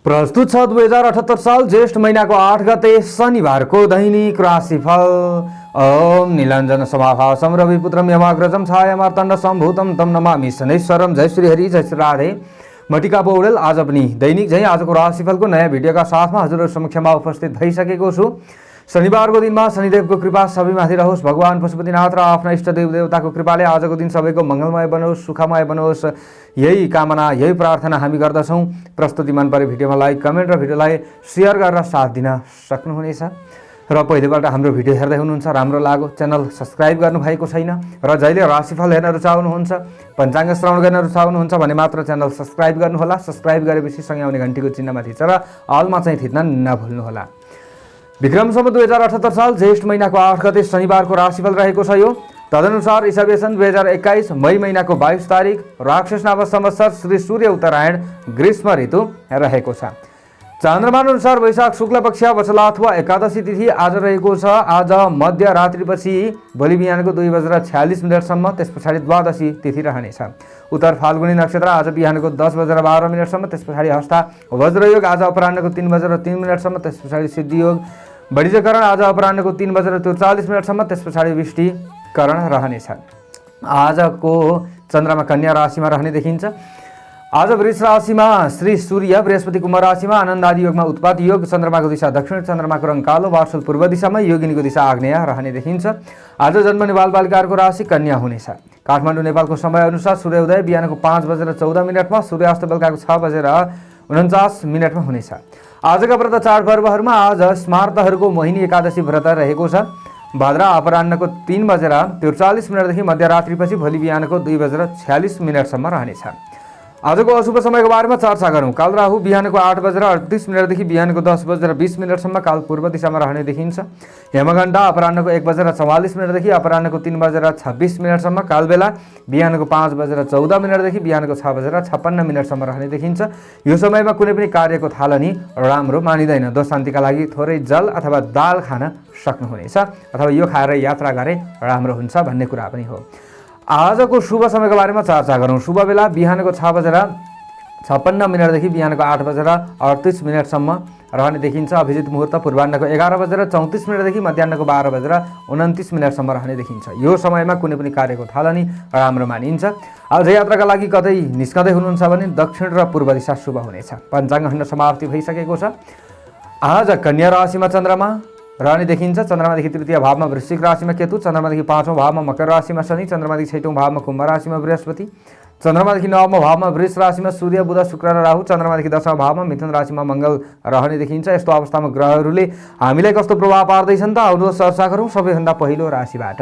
प्रस्तुत छ 2078 साल ज्येष्ठ महिनाको 8 गते शनिबारको दैनिक राशिफल। ओम नीलाञ्जन समाभासं रविपुत्रं यमाग्रजं छायामार्तण्ड सम्भूतं तं नमामि शनैश्वरं। जय श्री हरि, जय श्री राधे। म टिका पौडेल आज पनि दैनिक झै आजको राशिफलको नयाँ भिडियोका साथमा हजुरहरु समक्षमा उपस्थित भइसकेको छु। शनिबारको दिनमा शनिदेवको कृपा सबैमाथि रहोस्। भगवान पशुपतिनाथ र आफ्ना इष्टदेव देवताको कृपाले आजको दिन सबैको मङ्गलमय बनोस्, सुखमय बनोस्, यही कामना, यही प्रार्थना हामी गर्दछौँ। प्रस्तुति मन परे भिडियोमा लाइक, कमेन्ट र भिडियोलाई शेयर गरेर साथ दिन सक्नुहुनेछ। र पहिलोपल्ट हाम्रो भिडियो हेर्दै हुनुहुन्छ, राम्रो लाग्यो, च्यानल सब्स्क्राइब गर्नुभएको छैन र जहिले राशिफल हेर्न रुचाउनुहुन्छ, पञ्चाङ्ग श्रवण गर्न रुचाउनुहुन्छ भने मात्र च्यानल सब्स्क्राइब गर्नुहोला। सब्स्क्राइब गरेपछि सँगै आउने घन्टीको चिन्हमा थिचेर अलमा चाहिँ थिच्न नभुल्नुहोला। विक्रम सम्वत 2078 साल ज्येष्ठ महिनाको 8 गते शनिबारको राशिफल रहेको छ यो। तदनुसार ईसावेसन 2021 मई महिनाको 22 तारिक राक्षस नाम संवत्सर श्री सूर्य उत्तरायण ग्रीष्म ऋतु रहेको छ। चन्द्रमा अनुसार वैशाख शुक्ल पक्ष वचला अथवा एकादशी तिथि आज रहेको छ। आज मध्यरात्रिपछि भोलि बिहानको 2:46 त्यस पछाडि द्वादशी तिथि रहनेछ। उत्तर फाल्गुनी नक्षत्र आज बिहानको 10:12 त्यस पछाडि हस्ता। वज्रयोग आज अपराह्नको 3:03 त्यस पछाडि सिद्धियोग। बढिजकरण आज अपराह्नको 3:43 त्यस पछाडि विष्टिकरण रहनेछ। आजको चन्द्रमा कन्या राशिमा रहने देखिन्छ। आज वृष राशिमा श्री सूर्य, बृहस्पति कुम्भ राशिमा आनन्द आदि योगमा उत्पात योग, चन्द्रमाको दिशा दक्षिण, चन्द्रमाको रङ कालो, वार्षल पूर्व दिशामा, योगिनीको दिशा आग्नेय रहने देखिन्छ। आज जन्मने बालबालिकाहरूको राशि कन्या हुनेछ। काठमाडौँ नेपालको समय अनुसार सूर्योदय बिहानको 5:14 सूर्यास्त बेलुकाको 6:49 हुनेछ। आजका व्रत चाड पर्वहरूमा आज स्मार्तहरूको मोहिनी एकादशी व्रत रहेको छ। भाद्रा अपराह्नको 3:43 देखि मध्यरात्रिपछि भोलि बिहानको 2:46 रहनेछ। आजको अशुभ समयको बारेमा चर्चा गरौँ। काल राहु बिहानको 8:38 देखि बिहानको 10:20 काल पूर्व दिशामा रहने देखिन्छ। हेमघण्टा अपराह्नको 1:44 देखि अपराह्नको 3:26 काल बेला बिहानको 5:14 देखि बिहानको 6:56 रहने देखिन्छ। यो समयमा कुनै पनि कार्यको थालनी राम्रो मानिँदैन। दोष शान्तिका लागि थोरै जल अथवा दाल खान सक्नुहुनेछ अथवा यो खाएर यात्रा गरे राम्रो हुन्छ भन्ने कुरा पनि हो। आजको शुभ समयको बारेमा चर्चा गरौँ। शुभ बेला बिहानको 6:56 देखि बिहानको 8:38 रहने देखिन्छ। अभिजित मुहुर्त पूर्वाह्नको 11:34 देखि मध्याह्नको 12:29 रहने देखिन्छ। यो समयमा कुनै पनि कार्यको थालनी राम्रो मानिन्छ। आज यात्राका लागि कतै निस्कँदै हुनुहुन्छ भने दक्षिण र पूर्व दिशा शुभ हुनेछ। पञ्चाङ्ग खण्ड समाप्ति भइसकेको छ। आज कन्या राशिमा चन्द्रमा रहने देखिन्छ। चन्द्रमादेखि तृतीय भावमा वृश्चिक राशिमा केतु, चन्द्रमादेखि 5औं भावमा मकर राशिमा शनि, चन्द्रमादेखि 6औं भावमा कुम्भ राशिमा बृहस्पति, चन्द्रमादेखि 9औं भावमा वृष राशिमा सूर्य, बुध, शुक्र र राहु, चन्द्रमादेखि 10औं भावमा मिथुन राशिमा मङ्गल रहने देखिन्छ। यस्तो अवस्थामा ग्रहहरूले हामीलाई कस्तो प्रभाव पार्दैछन् त आउनुहोस् चर्चा गरौँ। सबैभन्दा पहिलो राशिबाट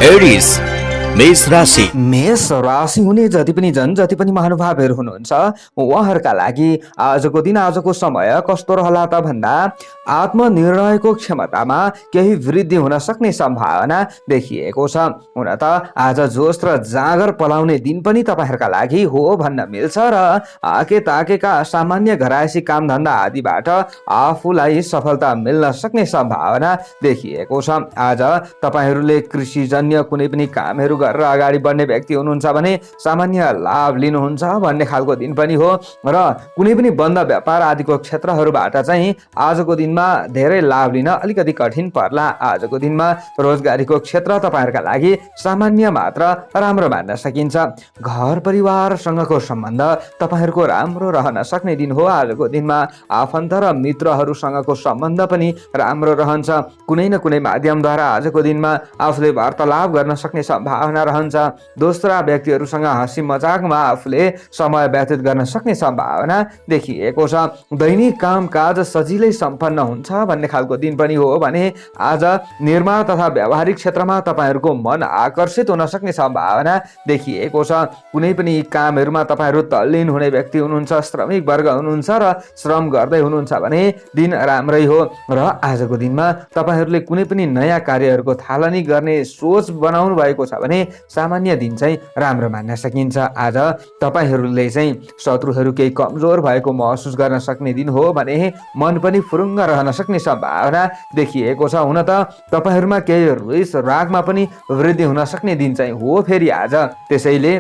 एरिस मेष राशि। मेष राशि हुने जति पनि जति पनि महानुभावहरू हुनुहुन्छ उहाँहरूका लागि आजको दिन, आजको समय कस्तो रहला त भन्दा आत्मनिर्णयको क्षमतामा केही वृद्धि हुन सक्ने सम्भावना देखिएको छ। हुन त आज जोस र जाँगर पलाउने दिन पनि तपाईँहरूका लागि हो भन्न मिल्छ र आके ताकेका सामान्य घरायसी कामधन्दा आदिबाट आफूलाई सफलता मिल्न सक्ने सम्भावना देखिएको छ। आज तपाईँहरूले कृषिजन्य कुनै पनि कामहरू गरेर अगाडि बढ्ने व्यक्ति हुनुहुन्छ भने सामान्य लाभ लिनुहुन्छ भन्ने खालको दिन पनि हो र कुनै पनि बन्द व्यापार आदिको क्षेत्रहरूबाट चाहिँ आजको दिनमा धेरै लाभ लिन अलिकति कठिन पर्ला। आजको दिनमा रोजगारीको क्षेत्र तपाईँहरूका लागि सामान्य मात्र राम्रो मान्न सकिन्छ। घर परिवारसँगको सम्बन्ध तपाईँहरूको राम्रो रहन सक्ने दिन हो। आजको दिनमा आफन्त र मित्रहरूसँगको सम्बन्ध पनि राम्रो रहन्छ। कुनै न कुनै माध्यमद्वारा आजको दिनमा आफूले वार्तालाप गर्न सक्ने सम्भावना रहन्छ। दोस्रा व्यक्तिहरूसँग हाँसी मजाकमा आफूले समय व्यतीत गर्न सक्ने सम्भावना देखिएको छ। दैनिक कामकाज सजिलै सम्पन्न हुन्छ भन्ने खालको दिन पनि हो भने आज निर्माण तथा व्यावहारिक क्षेत्रमा तपाईँहरूको मन आकर्षित हुन सक्ने सम्भावना देखिएको छ। कुनै पनि कामहरूमा तपाईँहरू तल्लीन हुने व्यक्ति हुनुहुन्छ, श्रमिक वर्ग हुनुहुन्छ र श्रम गर्दै हुनुहुन्छ भने दिन राम्रै हो र आजको दिनमा तपाईँहरूले कुनै पनि नयाँ कार्यहरूको थालनी गर्ने सोच बनाउनु भएको छ भने सामान्य दिन चाहिँ राम्रो मान्न सकिन्छ। आज तपाईहरूले चाहिँ शत्रुहरू केही कमजोर भएको महसुस गर्न सक्ने दिन हो भने मन पनि फुरुङ्ग रहन सक्ने सम्भावना देखिएको छ। हुन त तपाईहरूमा केही रिस रागमा पनि वृद्धि हुन सक्ने दिन चाहिँ हो फेरि आज। त्यसैले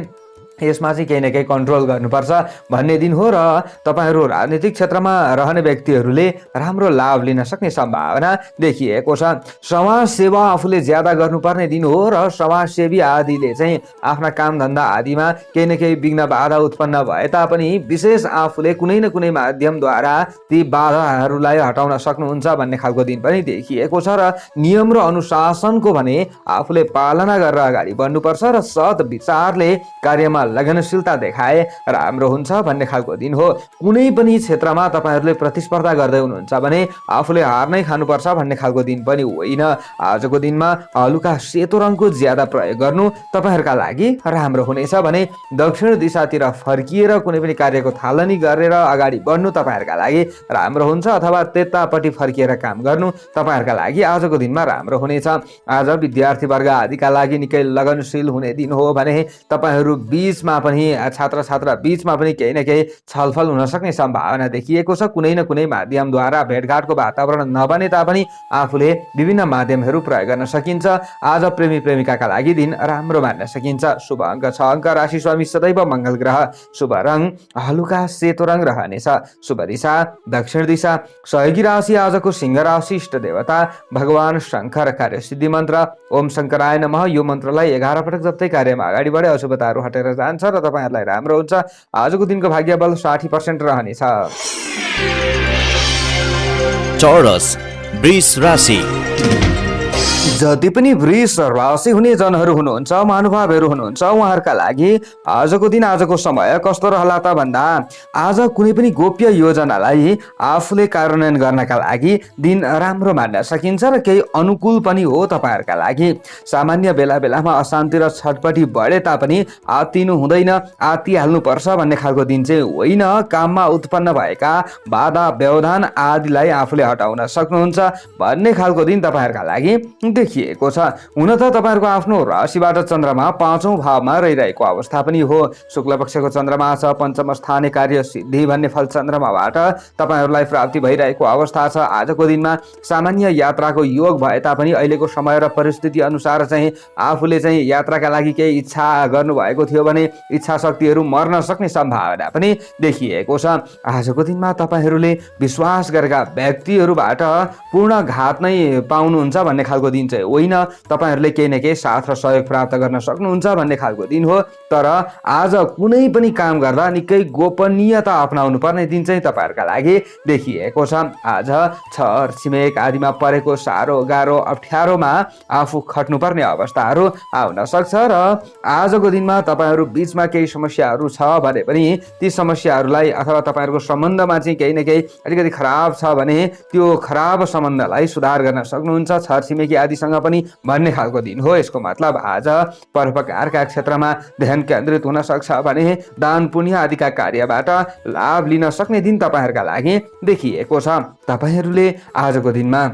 यसमा चाहिँ केही न केही कन्ट्रोल गर्नुपर्छ भन्ने दिन हो र तपाईहरू राजनीतिक क्षेत्रमा रहने व्यक्तिहरूले राम्रो लाभ लिन सक्ने सम्भावना देखिएको छ। समाज सेवा आफूले ज्यादा गर्नुपर्ने दिन हो र समाजसेवी आदिले चाहिँ आफ्ना कामधन्दा आदिमा केही न केही विघ्न बाधा उत्पन्न भए तापनि विशेष आफूले कुनै न कुनै माध्यमद्वारा ती बाधाहरूलाई हटाउन सक्नुहुन्छ भन्ने खालको दिन पनि देखिएको छ र नियम र अनुशासनको भने आफूले पालना गरेर अगाडि बढ्नुपर्छ र सत् विचारले कार्यमा लगनशीलता देखाए राम्रो हुन्छ भन्ने खालको दिन हो। कुनै पनि क्षेत्रमा तपाईहरूले प्रतिस्पर्धा गर्दै हुनुहुन्छ भने आफूले हार नै खानुपर्छ भन्ने खालको दिन पनि होइन। आजको दिनमा हलुका सेतो रङको ज्यादा प्रयोग गर्नु तपाईहरूका लागि राम्रो हुनेछ भने दक्षिण दिशातिर फर्किएर कुनै पनि कार्यको थालनी गरेर अगाडि बढ्नु तपाईहरूका लागि राम्रो हुन्छ अथवा त्यतापट्टि फर्किएर काम गर्नु तपाईहरूका लागि आजको दिनमा राम्रो हुनेछ। आज विद्यार्थी वर्ग आदिका लागि निकै लगनशील हुने दिन हो भने तपाईहरू बीचमा पनि छात्र छात्रा बीचमा पनि केही न केही छलफल हुन सक्ने सम्भावना देखिएको छ। कुनै न कुनै माध्यमद्वारा भेटघाटको वातावरण नबने तापनि आफूले विभिन्न माध्यमहरू प्रयोग गर्न सकिन्छ। आज प्रेमी प्रेमिकाका लागि दिन राम्रो मान्न सकिन्छ। शुभ अङ्क 6 अङ्क, राशि स्वामी सदैव मङ्गल ग्रह, शुभ रङ हलुका सेतो रङ रहनेछ, शुभ दिशा दक्षिण दिशा, सहयोगी राशि आजको सिंह राशि, इष्ट देवता भगवान शङ्कर, कार्य सिद्धि मन्त्र ओम शङ्कराय नमः। यो मन्त्रलाई 11 पटक जप्दै कार्यमा अगाडि बढे अशुभताहरू हटेर जान्छ र तपाईहरुलाई राम्रो हुन्छ। आजको दिनको भाग्य बल 60% रहनेछ। चौरस वृष राशि। जति पनि वृष राशि हुने जनहरू हुनुहुन्छ, महानुभावहरू हुनुहुन्छ, उहाँहरूका लागि आजको दिन आजको समय कस्तो रहला त भन्दा आज कुनै पनि गोप्य योजनालाई आफूले कार्यान्वयन गर्नका लागि दिन राम्रो मान्न सकिन्छ र केही अनुकूल पनि हो तपाईहरूका लागि। सामान्य बेला बेलामा अशान्ति र छटपटी बढे तापनि आत्तिनु हुँदैन, आत्तिहाल्नुपर्छ भन्ने खालको दिन चाहिँ होइन। काममा उत्पन्न भएका बाधा व्यवधान आदिलाई आफूले हटाउन सक्नुहुन्छ भन्ने खालको दिन तपाईहरूका लागि देखिएको छ। हुन त तपाईहरुको आफ्नो राशिबाट चन्द्रमा 5औं भावमा रहिरहेको अवस्था पनि हो। शुक्ल पक्षको चन्द्रमा छ, पञ्चम स्थाने कार्य सिद्धि भन्ने फल चन्द्रमाबाट तपाईहरुलाई प्राप्ति भइरहेको अवस्था छ। आजको दिनमा सामान्य यात्राको योग भए तापनि अहिलेको समय र परिस्थिति अनुसार चाहिँ आफूले चाहिँ यात्राका लागि केही इच्छा गर्नुभएको थियो भने इच्छा शक्तिहरू मर्न सक्ने सम्भावना पनि देखिएको छ। आजको दिनमा तपाईहरूले विश्वास गरेका व्यक्तिहरूबाट पूर्ण घात नै पाउनुहुन्छ भन्ने खालको दिन चाहिँ होइन। तपाईहरूले केही न केही साथ र सहयोग प्राप्त गर्न सक्नुहुन्छ भन्ने खालको दिन हो। तर आज कुनै पनि काम गर्दा निकै गोपनीयता अपनाउनु पर्ने दिन चाहिँ तपाईहरूका लागि देखिएको छ। आज छर छिमेक आदिमा परेको साह्रो गाह्रो अप्ठ्यारोमा आफू खट्नुपर्ने अवस्थाहरू आउन सक्छ र आजको दिनमा तपाईहरू बीचमा केही समस्याहरू छ भने पनि ती समस्याहरूलाई अथवा तपाईहरूको सम्बन्धमा चाहिँ केही न केही अलिकति खराब छ भने त्यो खराब सम्बन्धलाई सुधार गर्न सक्नुहुन्छ छर छिमेकी आदिसँग पनि भन्ने खालको दिन हो। यसको मतलब आज परोपकारका क्षेत्रमा ध्यान केन्द्रित हुन सक्छ भने दान पुण्य आदिका कार्यबाट लाभ लिन सक्ने दिन तपाईहरूका लागि देखिएको छ। तपाईहरूले आजको दिनमा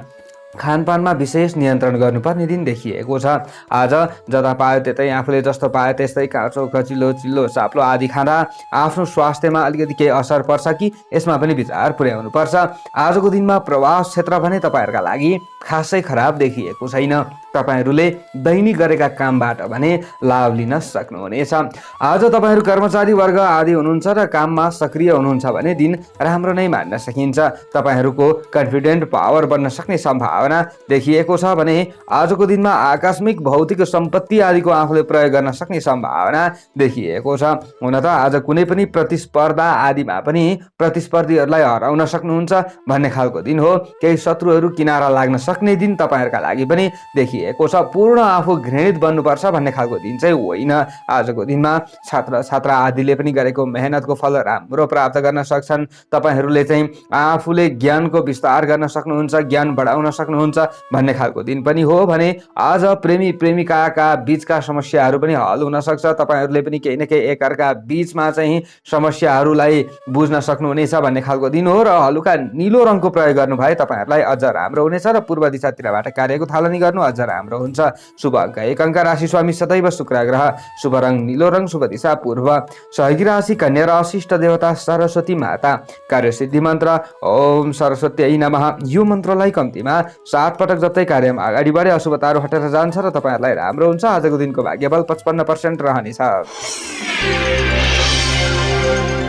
खानपानमा विशेष नियन्त्रण गर्नुपर्ने दिन देखिएको छ। आज जता पायो त्यतै आफूले जस्तो पायो त्यस्तै काँचो कचिलो चिल्लो चाप्लो आदि खाँदा आफ्नो स्वास्थ्यमा अलिकति केही असर पर्छ कि यसमा पनि विचार पुर्याउनु पर्छ। आजको दिनमा प्रवास क्षेत्र भने तपाईहरूका लागि खासै खराब देखिएको छैन। तपाईहरूले दैनिक गरेका कामबाट भने लाभ लिन सक्नुहुनेछ। आज तपाईहरू कर्मचारी वर्ग आदि हुनुहुन्छ र काममा सक्रिय हुनुहुन्छ भने दिन राम्रो नै मान्न सकिन्छ। तपाईहरूको कन्फिडेन्ट पावर बन्न सक्ने सम्भावना देखिएको छ भने आजको दिनमा आकस्मिक भौतिक सम्पत्ति आदिको आफूले प्रयोग गर्न सक्ने सम्भावना देखिएको छ। हुन त आज कुनै पनि प्रतिस्पर्धा आदिमा पनि प्रतिस्पर्धीहरूलाई हराउन सक्नुहुन्छ भन्ने खालको दिन हो। केही शत्रुहरू किनारा लाग्न सक्ने दिन तपाईहरूका लागि पनि देखिएको छ। पूर्ण आफू घृणित बन्नुपर्छ भन्ने खालको दिन चाहिँ होइन। आजको दिनमा छात्र छात्रा आदिले पनि गरेको मेहनतको फल राम्रो प्राप्त गर्न सक्छन्। तपाईहरूले चाहिँ आफूले ज्ञानको विस्तार गर्न सक्नुहुन्छ, ज्ञान बढाउन सक्नुहुन्छ भन्ने खालको दिन पनि हो भने आज प्रेमी प्रेमिकाका बीचका समस्याहरू पनि हल हुन सक्छ। तपाईहरूले पनि केही न केही एकअर्का बीचमा चाहिँ समस्याहरूलाई बुझ्न सक्नुहुनेछ भन्ने खालको दिन हो र हलुका नीलो रङको प्रयोग गर्नु भए तपाईहरूलाई अझ राम्रो हुनेछ र पूर्व पूर्व दिशातिरबाट कार्यको थालनी गर्नु अझ राम्रो हुन्छ। शुभ अङ्क 1 अङ्क राशि स्वामी सदैव शुक्र ग्रह, शुभ रङ नीलो रङ, शुभ दिशा पूर्व, सहयोगी राशि कन्या राशि, इष्ट देवता सरस्वती माता, कार्यसिद्धि मन्त्र ओम सरस्वती नमः। यो मन्त्रलाई कम्तीमा 7 पटक जप्दै कार्यमा अगाडि बढे अशुभताहरू हटेर जान्छ र तपाईँहरूलाई राम्रो हुन्छ। आजको दिनको भाग्यबल 55% रहनेछ।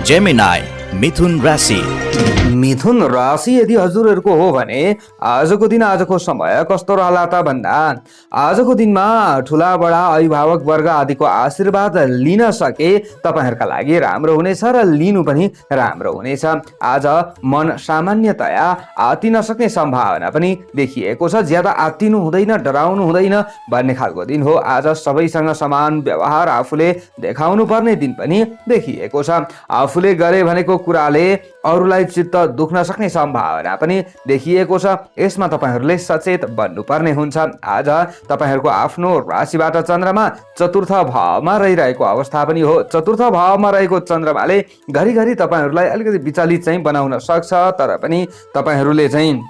जेमिनाई मिथुन राशि। मिथुन राशि यदि हजुरहरूको हो भने आजको दिन आजको समय कस्तो रहला त भन्दा आजको दिनमा ठुला बडा अभिभावक वर्ग आदिको आशीर्वाद लिन सके तपाईँहरूका लागि राम्रो हुनेछ र लिनु पनि राम्रो हुनेछ। आज मन सामान्यतया आत्तिन सक्ने सम्भावना पनि देखिएको छ। ज्यादा आत्तिनु हुँदैन, डराउनु हुँदैन भन्ने खालको दिन हो। आज सबैसँग समान व्यवहार आफूले देखाउनु पर्ने दिन पनि देखिएको छ। आफूले गरे भनेको कुराले अरूलाई चित्त दुख्न सक्ने सम्भावना पनि देखिएको छ। यसमा तपाईँहरूले सचेत बन्नुपर्ने हुन्छ। आज तपाईँहरूको आफ्नो राशिबाट चन्द्रमा चतुर्थ भावमा रहिरहेको अवस्था पनि हो। चतुर्थ भावमा रहेको चन्द्रमाले घरिघरि तपाईँहरूलाई अलिकति विचलित चाहिँ बनाउन सक्छ, तर पनि तपाईँहरूले चाहिँ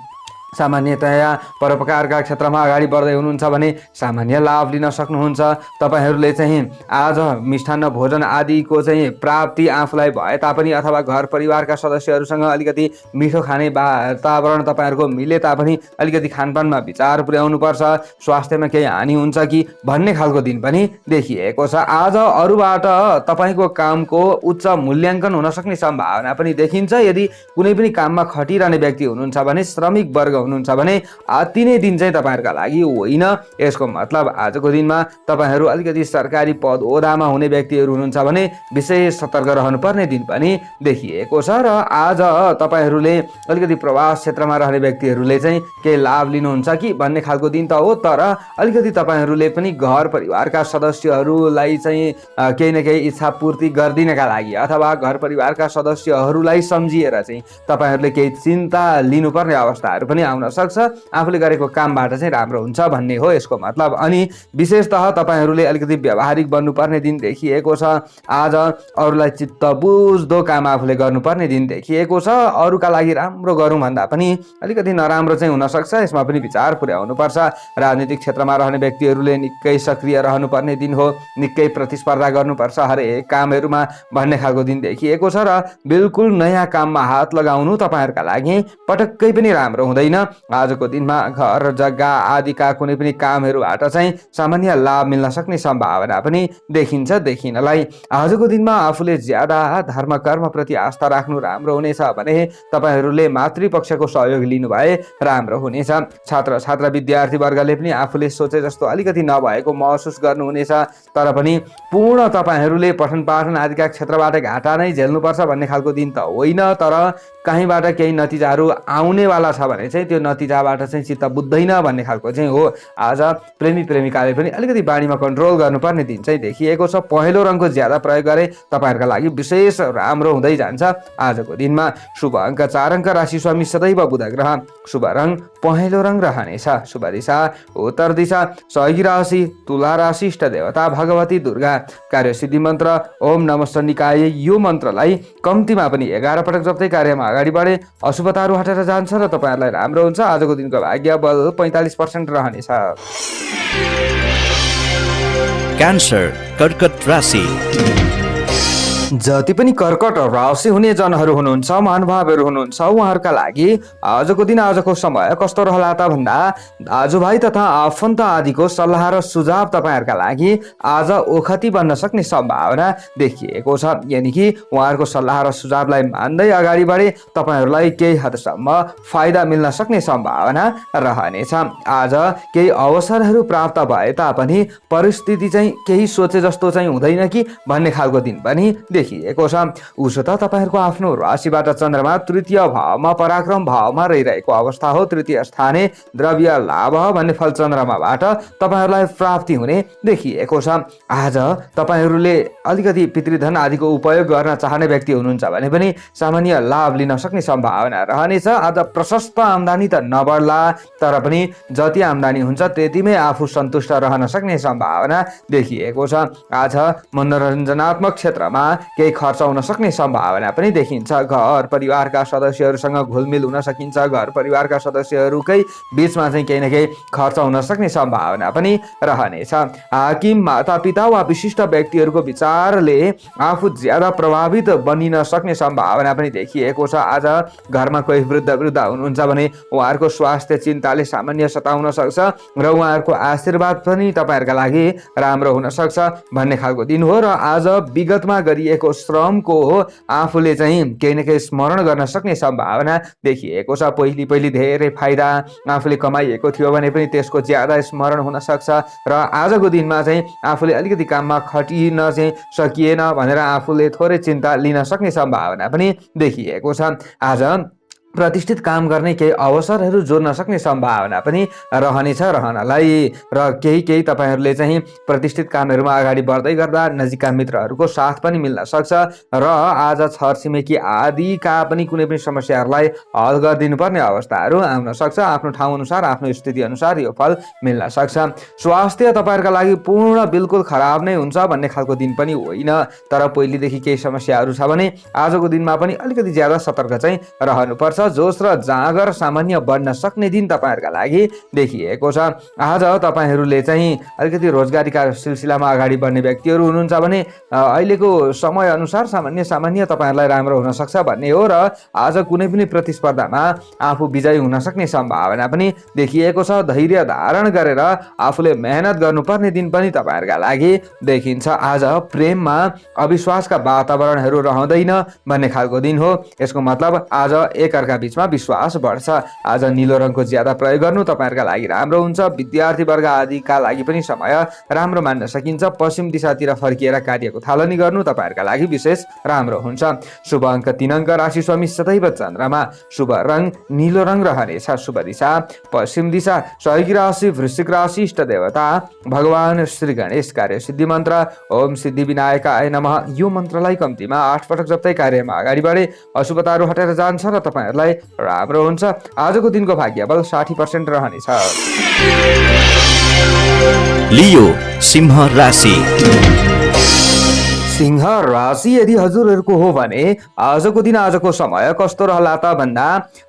सामान्यतया परोपकारका क्षेत्रमा अगाडि बढ्दै हुनुहुन्छ भने सामान्य लाभ लिन सक्नुहुन्छ। तपाईँहरूले चाहिँ आज मिष्ठान्न भोजन आदिको चाहिँ प्राप्ति आफूलाई भए तापनि अथवा घर परिवारका सदस्यहरूसँग अलिकति मिठो खाने वातावरण तपाईँहरूको मिले तापनि अलिकति खानपानमा विचार पुर्याउनुपर्छ। स्वास्थ्यमा केही हानि हुन्छ कि भन्ने खालको दिन पनि देखिएको छ। आज अरूबाट तपाईँको कामको उच्च मूल्याङ्कन हुन सक्ने सम्भावना पनि देखिन्छ। यदि कुनै पनि काममा खटिरहने व्यक्ति हुनुहुन्छ भने, श्रमिक वर्ग हुनुहुन्छ भने तिनै दिन चाहिँ तपाईँहरूका लागि होइन। यसको मतलब आजको दिनमा तपाईँहरू अलिकति सरकारी पद ओहदामा हुने व्यक्तिहरू हुनुहुन्छ भने विशेष सतर्क रहनुपर्ने दिन पनि देखिएको छ। र आज तपाईँहरूले अलिकति प्रवास क्षेत्रमा रहने व्यक्तिहरूले चाहिँ केही लाभ लिनुहुन्छ कि भन्ने खालको दिन त हो, तर अलिकति तपाईँहरूले पनि घर परिवारका सदस्यहरूलाई चाहिँ केही न केही इच्छा पूर्ति गरिदिनका लागि अथवा घर परिवारका सदस्यहरूलाई सम्झिएर चाहिँ तपाईँहरूले केही चिन्ता लिनुपर्ने अवस्थाहरू पनि आउन सक्छ। आफूले गरेको कामबाट चाहिँ राम्रो हुन्छ भन्ने हो यसको मतलब। अनि विशेषतः तपाईँहरूले अलिकति व्यावहारिक बन्नुपर्ने दिन देखिएको छ। आज अरूलाई चित्त बुझ्दो काम आफूले गर्नुपर्ने दिन देखिएको छ। अरूका लागि राम्रो गरौँ भन्दा पनि अलिकति नराम्रो चाहिँ हुनसक्छ, यसमा पनि विचार पुर्याउनुपर्छ। राजनीतिक क्षेत्रमा रहने व्यक्तिहरूले निकै सक्रिय रहनुपर्ने दिन हो। निकै प्रतिस्पर्धा गर्नुपर्छ हरेक कामहरूमा भन्ने खालको दिन देखिएको छ। र बिल्कुल नयाँ काममा हात लगाउनु तपाईँहरूका लागि पटक्कै पनि राम्रो हुँदैन। आजको दिनमा घर जग्गा आदिका कुनै पनि कामहरूबाट चाहिँ सामान्य लाभ मिल्न सक्ने सम्भावना पनि देखिन्छ देखिनलाई। आजको दिनमा आफूले ज्यादा धर्म कर्मप्रति आस्था राख्नु राम्रो हुनेछ भने तपाईँहरूले मातृपक्षको सहयोग लिनुभए राम्रो हुनेछ। छात्र छात्रा विद्यार्थी वर्गले पनि आफूले सोचे जस्तो अलिकति नभएको महसुस गर्नुहुनेछ, तर पनि पूर्ण तपाईँहरूले पठन पाठन आदिका क्षेत्रबाट घाटा नै झेल्नुपर्छ भन्ने खालको दिन त होइन। तर कहीँबाट केही नतिजाहरू आउनेवाला छ भने चाहिँ त्यो नतिजाबाट चाहिँ चित्त बुझ्दैन भन्ने खालको चाहिँ हो। आज प्रेमी प्रेमिकाले पनि अलिकति बानीमा कन्ट्रोल गर्नुपर्ने दिन चाहिँ देखिएको छ। पहेँलो रङको ज्यादा प्रयोग गरे तपाईँहरूका लागि विशेष राम्रो हुँदै जान्छ। आजको दिनमा शुभ अङ्क 4 अङ्क राशि स्वामी सदैव बुध ग्रह, शुभ रङ पहेँलो रङ रहनेछ, शुभ दिशा उत्तर दिशा, सहयोगी राशि तुला राशि, इष्ट देवता भगवती दुर्गा, कार्यसिद्धि मन्त्र ओम नमः शनिकाय। यो मन्त्रलाई कम्तीमा पनि 11 पटक जप्दै कार्यमा अगाडि बढे अशुभताहरू हटेर जान्छ र तपाईँहरूलाई राम्रो हुन्छ। आजको दिनको भाग्य बल 45% रहनेछ। क्यान्सर कर्कट राशि। जति पनि कर्कट राशि हुने जनहरू हुनुहुन्छ, महानुभावहरू हुनुहुन्छ, उहाँहरूका लागि आजको दिन आजको समय कस्तो रहला त भन्दा दाजुभाइ तथा आफन्त आदिको सल्लाह र सुझाव तपाईँहरूका लागि आज ओखती बन्न सक्ने सम्भावना देखिएको छ। यानि कि उहाँहरूको सल्लाह र सुझावलाई मान्दै अगाडि बढे तपाईँहरूलाई केही हदसम्म फाइदा मिल्न सक्ने सम्भावना रहनेछ। आज केही अवसरहरू प्राप्त भए तापनि परिस्थिति चाहिँ केही सोचे जस्तो चाहिँ हुँदैन कि भन्ने खालको दिन पनि देखिएको छ। उसो त तपाईँहरूको आफ्नो राशिबाट चन्द्रमा तृतीय भावमा पराक्रम भावमा रहिरहेको अवस्था हो। तृतीय स्थाने द्रव्य लाभ भन्ने फल चन्द्रमाबाट तपाईँहरूलाई प्राप्ति हुने देखिएको छ। आज तपाईँहरूले अलिकति पितृधन आदिको उपयोग गर्न चाहने व्यक्ति हुनुहुन्छ भने पनि सामान्य लाभ लिन सक्ने सम्भावना रहनेछ। आज प्रशस्त आम्दानी त नबढ्ला, तर पनि जति आम्दानी हुन्छ त्यतिमै आफू सन्तुष्ट रहन सक्ने सम्भावना देखिएको छ। आज मनोरञ्जनात्मक क्षेत्रमा केही खर्च हुन सक्ने सम्भावना पनि देखिन्छ। घर परिवारका सदस्यहरूसँग घुलमिल हुन सकिन्छ। घर परिवारका सदस्यहरूकै बिचमा चाहिँ केही न केही खर्च हुन सक्ने सम्भावना पनि रहनेछ। हाकिम, मातापिता वा विशिष्ट व्यक्तिहरूको विचारले आफू ज्यादा प्रभावित बनिन सक्ने सम्भावना पनि देखिएको छ। आज घरमा कोही वृद्ध हुनुहुन्छ भने उहाँहरूको स्वास्थ्य चिन्ताले सामान्य सताउन सक्छ र उहाँहरूको आशीर्वाद पनि तपाईँहरूका लागि राम्रो हुन सक्छ भन्ने खालको दिन हो। र आज विगतमा गरिएको श्रमको आफूले चाहिँ केही न केही स्मरण गर्न सक्ने सम्भावना देखिएको छ। पहिले धेरै फाइदा आफूले कमाइएको थियो भने पनि त्यसको ज्यादा स्मरण हुन सक्छ र आजको दिनमा चाहिँ आफूले अलिकति काममा खटिन चाहिँ सकिएन भनेर आफूले थोरै चिन्ता लिन सक्ने सम्भावना पनि देखिएको छ। आज प्रतिष्ठित काम गर्ने केही अवसरहरू जोड्न सक्ने सम्भावना पनि रहनेछ रहनलाई। र केही तपाईँहरूले चाहिँ प्रतिष्ठित कामहरूमा अगाडि बढ्दै गर्दा नजिकका मित्रहरूको साथ पनि मिल्न सक्छ र आज छरछिमेकी आदिका पनि कुनै पनि समस्याहरूलाई हल गरिदिनुपर्ने अवस्थाहरू आउन सक्छ। आफ्नो ठाउँ अनुसार, आफ्नो स्थिति अनुसार यो फल मिल्न सक्छ। स्वास्थ्य तपाईँहरूका लागि पूर्ण बिल्कुल खराब नै हुन्छ भन्ने खालको दिन पनि होइन, तर पहिलेदेखि केही समस्याहरू छ भने आजको दिनमा पनि अलिकति ज्यादा सतर्क चाहिँ रहनुपर्छ। जोश र जाँगर सामान्य बढ्न सक्ने दिन तपाईँहरूका लागि देखिएको छ। आज तपाईँहरूले चाहिँ अलिकति रोजगारीका सिलसिलामा अगाडि बढ्ने व्यक्तिहरू हुनुहुन्छ भने अहिलेको समय अनुसार सामान्य तपाईँहरूलाई राम्रो हुन सक्छ भन्ने हो र आज कुनै पनि प्रतिस्पर्धामा आफू विजयी हुन सक्ने सम्भावना पनि देखिएको छ। धैर्य धारण गरेर आफूले मेहनत गर्नुपर्ने दिन पनि तपाईँहरूका लागि देखिन्छ। आज प्रेममा अविश्वासका वातावरणहरू रहँदैन भन्ने खालको दिन हो। यसको मतलब आज एकअर्का बीचमा विश्वास बढ्छ। आज नीलो रङको ज्यादा प्रयोग गर्नु तपाईँहरूका लागि राम्रो हुन्छ। विद्यार्थी वर्ग आदिका लागि पनि समय राम्रो मान्न सकिन्छ। पश्चिम दिशातिर फर्किएर कार्यको थालनी गर्नु तपाईँहरूका लागि विशेष राम्रो हुन्छ। शुभ अङ्क 3 अङ्क। राशि स्वामी सदैव चन्द्रमा। शुभ रङ नीलो रङ रहनेछ। शुभ दिशा पश्चिम दिशा। सहयोगी राशि वृश्चिक राशि। इष्ट देवता भगवान श्री गणेश। कार्य सिद्धि मन्त्र ओम सिद्धि विनायकाय नमः। यो मन्त्रलाई कम्तीमा 8 पटक जप्दै कार्यमा अगाडि बढे अशुभताहरू हटेर जान्छ र तपाईँहरूलाई राम्रो हुन्छ। आजको दिनको भाग्य बल 60% रहनेछ। लियो सिंह राशि। सिंह राशि यदि हजुरहरूको हो भने आजको दिन, आजको समय कस्तो रहला त भन्दा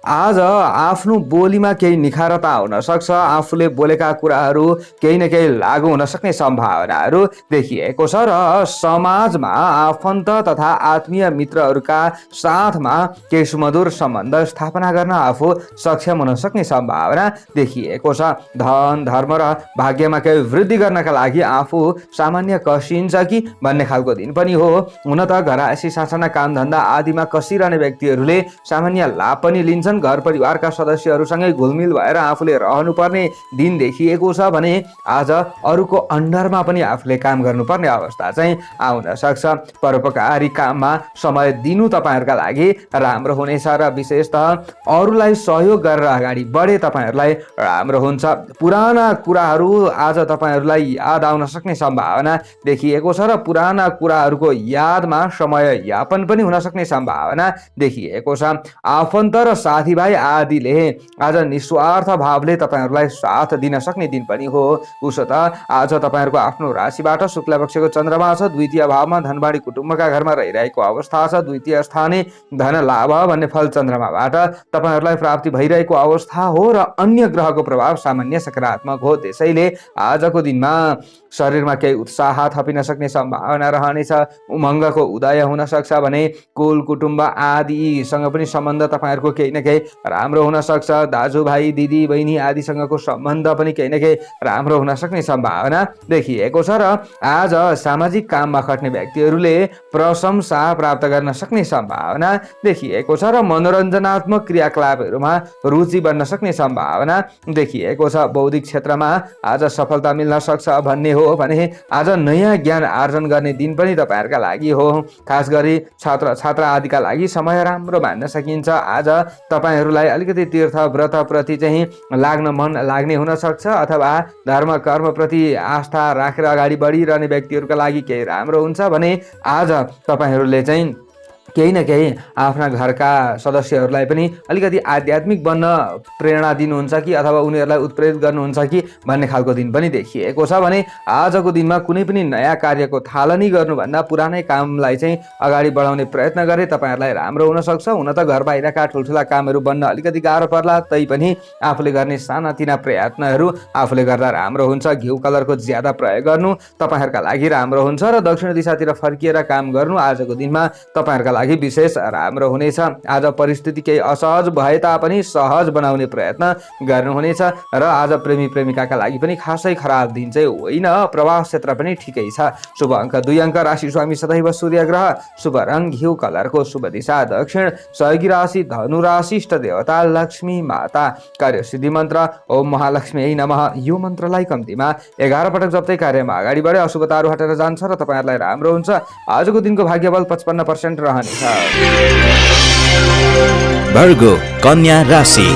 आज आफ्नो बोलीमा केही निखारता हुन सक्छ। आफूले बोलेका कुराहरू केही न केही लागू हुन सक्ने सम्भावनाहरू देखिएको छ र समाजमा आफन्त तथा आत्मीय मित्रहरूका साथमा केही सुमधुर सम्बन्ध स्थापना गर्न आफू सक्षम हुन सक्ने सम्भावना देखिएको छ। धन, धर्म र भाग्यमा केही वृद्धि गर्नका लागि आफू सामान्य कसिन्छ कि भन्ने खालको दिन पनि हो। हुन त घरायसी सासाना कामधन्दा आदिमा कसिरहने व्यक्तिहरूले सामान्य लाभ पनि लिन्छन्। घर परिवारका सदस्यहरूसँगै घुलमिल भएर आफूले रहनुपर्ने दिन देखिएको छ भने आज अरूको अन्डरमा पनि आफूले काम गर्नुपर्ने अवस्था चाहिँ आउन सक्छ। परोपकारी काममा समय दिनु तपाईँहरूका लागि राम्रो हुनेछ र विशेषतः अरूलाई सहयोग गरेर अगाडि बढे तपाईँहरूलाई राम्रो हुन्छ। पुराना कुराहरू आज तपाईँहरूलाई याद आउन सक्ने सम्भावना देखिएको छ र पुराना कुराहरूको यादमा समय यापन पनि हुन सक्ने सम्भावना देखिएको छ। आफन्त र साथीभाइ आदिले आज निस्वार्थ भावले तपाईँहरूलाई साथ दिन सक्ने दिन पनि हो। उसो त आज तपाईँहरूको आफ्नो राशिबाट शुक्ल पक्षको चन्द्रमा छ। द्वितीय भावमा धनबाडी कुटुम्बका घरमा रहिरहेको अवस्था छ। द्वितीय स्थाने धन लाभ भन्ने फल चन्द्रमाबाट तपाईँहरूलाई प्राप्ति भइरहेको अवस्था हो र अन्य ग्रहको प्रभाव सामान्य सकारात्मक हो। त्यसैले आजको दिनमा शरीरमा केही उत्साह थपिन सक्ने सम्भावना रहनेछ। उमङ्गको उदय हुन सक्छ भने कुल कुटुम्ब आदिसँग पनि सम्बन्ध तपाईँहरूको केही न केही राम्रो हुन सक्छ। दाजुभाइ, दिदी, बहिनी आदिसँगको सम्बन्ध पनि केही न केही राम्रो हुन सक्ने सम्भावना देखिएको छ र आज सामाजिक काममा खट्ने व्यक्तिहरूले प्रशंसा प्राप्त गर्न सक्ने सम्भावना देखिएको छ र मनोरञ्जनात्मक क्रियाकलापहरूमा रुचि बन्न सक्ने सम्भावना देखिएको छ। बौद्धिक क्षेत्रमा आज सफलता मिल्न सक्छ भन्ने हो भने आज नयाँ ज्ञान आर्जन गर्ने दिन पनि तपाईँहरूका लागि हो। खास गरी छात्र छात्रा आदिका लागि समय राम्रो मान्न सकिन्छ। आज तपाईँहरूलाई अलिकति तीर्थ व्रत प्रति चाहिँ मन लाग्ने हुन सक्छ अथवा धर्म कर्म प्रति आस्था राखेर अगाडि बढिरहने व्यक्तिहरूका लागि केही राम्रो हुन्छ भने आज तपाईँहरूले चाहिँ केही न केही आफ्ना घरका सदस्यहरूलाई पनि अलिकति आध्यात्मिक बन्न प्रेरणा दिनुहुन्छ कि अथवा उनीहरूलाई उत्प्रेरित गर्नुहुन्छ कि भन्ने खालको दिन पनि देखिएको छ भने आजको दिनमा कुनै पनि नयाँ कार्यको थालनी गर्नुभन्दा पुरानै कामलाई चाहिँ अगाडि बढाउने प्रयत्न गरे तपाईँहरूलाई राम्रो हुनसक्छ। हुन त घर बाहिरका ठुल्ठुला कामहरू बन्न अलिकति गाह्रो पर्ला, तैपनि आफूले गर्ने सानातिना प्रयत्नहरू आफूले गर्दा राम्रो हुन्छ। घिउ कलरको ज्यादा प्रयोग गर्नु तपाईँहरूका लागि राम्रो हुन्छ र दक्षिण दिशातिर फर्किएर काम गर्नु आजको दिनमा तपाईँहरूका लागि विशेष राम्रो हुनेछ। आज परिस्थिति केही असहज भए तापनि सहज बनाउने प्रयत्न गर्नुहुनेछ र आज प्रेमी प्रेमिकाका लागि पनि खासै खराब दिन चाहिँ होइन। प्रवास क्षेत्र पनि ठिकै छ। शुभ अङ्क 2 अङ्क, राशि स्वामी सदैव सूर्य ग्रह, शुभ रङ घिउ कलरको, शुभ दिशा दक्षिण, सहयोगी राशि धनु राशि, इष्ट देवता लक्ष्मी माता, कार्य सिद्धि मन्त्र ओम महालक्ष्मी नमः। यो मन्त्रलाई कम्तीमा 11 पटक जप्दै कार्यमा अगाडि बढे अशुभताहरू हटेर जान्छ र तपाईँहरूलाई राम्रो हुन्छ। आजको दिनको भाग्यबल 55% रहनेछ। वर्गो कन्या राशि।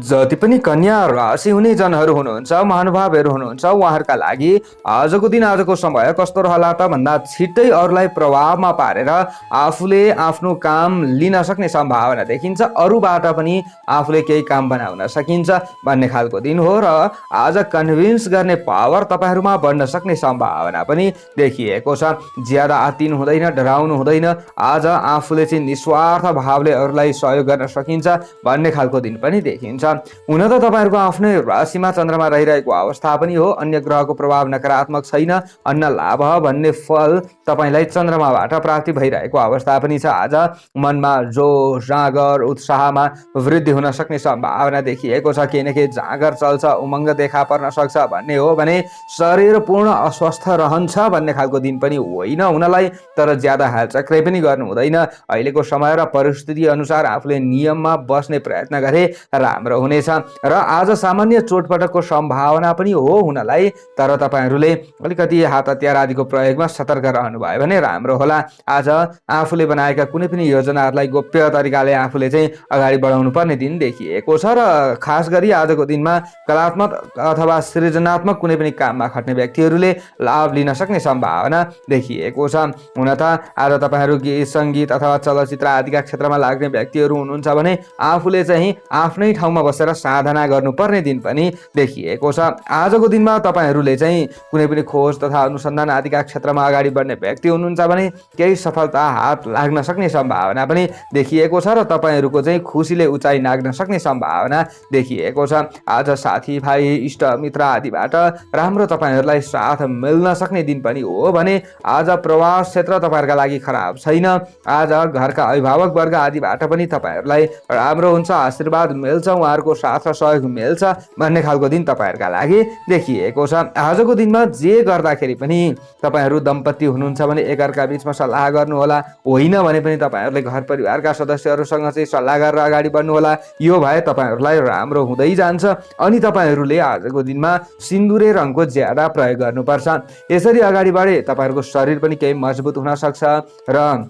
जति पनि कन्या राशि हुने जनहरू हुनुहुन्छ, महानुभावहरू हुनुहुन्छ, उहाँहरूका लागि आजको दिन आजको समय कस्तो रहला त भन्दा छिट्टै अरूलाई प्रभावमा पारेर आफूले आफ्नो काम लिन सक्ने सम्भावना देखिन्छ। अरूबाट पनि आफूले केही काम बनाउन सकिन्छ भन्ने खालको दिन हो र आज कन्भिन्स गर्ने पावर तपाईँहरूमा बढ्न सक्ने सम्भावना पनि देखिएको छ। ज्यादा आत्तिनु हुँदैन, डराउनु हुँदैन। आज आफूले चाहिँ निस्वार्थ भावले अरूलाई सहयोग गर्न सकिन्छ भन्ने खालको दिन पनि देखिन्छ। हुन त तपाईँहरूको आफ्नै राशिमा चन्द्रमा रहिरहेको अवस्था पनि हो। अन्य ग्रहको प्रभाव नकारात्मक छैन। अन्न लाभ भन्ने फल तपाईँलाई चन्द्रमाबाट प्राप्ति भइरहेको अवस्था पनि छ। आज मनमा जोश, जाँगर, उत्साहमा वृद्धि हुन सक्ने सम्भावना देखिएको छ। केही न केही जाँगर चल्छ, उमङ्ग देखा पर्न सक्छ भन्ने हो भने शरीर पूर्ण अस्वस्थ रहन्छ भन्ने खालको दिन पनि होइन हुनलाई। तर ज्यादा हालचक्रै पनि गर्नु हुँदैन। अहिलेको समय र परिस्थिति अनुसार आफूले नियममा बस्ने प्रयत्न गरे राम्रो हुनेछ र आज सामान्य चोटपटकको सम्भावना पनि हो हुनलाई। तर तपाईँहरूले अलिकति हात हतियार आदिको प्रयोगमा सतर्क रहनुभयो भने राम्रो होला। आज आफूले बनाएका कुनै पनि योजनाहरूलाई गोप्य तरिकाले आफूले चाहिँ अगाडि बढाउनु पर्ने दिन देखिएको छ र खास गरी आजको दिनमा कलात्मक अथवा सृजनात्मक कुनै पनि काममा खट्ने व्यक्तिहरूले लाभ लिन सक्ने सम्भावना देखिएको छ। हुन त आज तपाईँहरू गीत सङ्गीत अथवा चलचित्र आदिका क्षेत्रमा लाग्ने व्यक्तिहरू हुनुहुन्छ भने आफूले चाहिँ आफ्नै ठाउँमा बसेर साधना गर्नुपर्ने दिन पनि देखिएको छ। आजको दिनमा तपाईँहरूले चाहिँ कुनै पनि खोज तथा अनुसन्धान आदिका क्षेत्रमा अगाडि बढ्ने व्यक्ति हुनुहुन्छ भने केही सफलता हात लाग्न सक्ने सम्भावना पनि देखिएको छ र तपाईँहरूको चाहिँ खुसीले उचाइ नाग्न सक्ने सम्भावना देखिएको छ। आज साथीभाइ, इष्ट मित्र आदिबाट राम्रो तपाईँहरूलाई साथ मिल्न सक्ने दिन पनि हो भने आज प्रवास क्षेत्र तपाईँहरूका लागि खराब छैन। आज घरका अभिभावक वर्ग आदिबाट पनि तपाईँहरूलाई राम्रो हुन्छ, आशीर्वाद मिल्छ, उहाँहरूको साथ र सहयोग मिल्छ भन्ने खालको दिन तपाईँहरूका लागि देखिएको छ। आजको दिनमा जे गर्दाखेरि पनि तपाईँहरू दम्पति हुनुहुन्छ भने एकअर्का बिचमा सल्लाह गर्नुहोला। होइन भने पनि तपाईँहरूले घर परिवारका सदस्यहरूसँग चाहिँ सल्लाह गरेर अगाडि बढ्नुहोला। यो भए तपाईँहरूलाई राम्रो हुँदै जान्छ। अनि तपाईँहरूले आजको दिनमा सिन्दुरे रङको ज्यादा प्रयोग गर्नुपर्छ। यसरी अगाडि बढे तपाईँहरूको शरीर पनि केही मजबुत हुन सक्छ र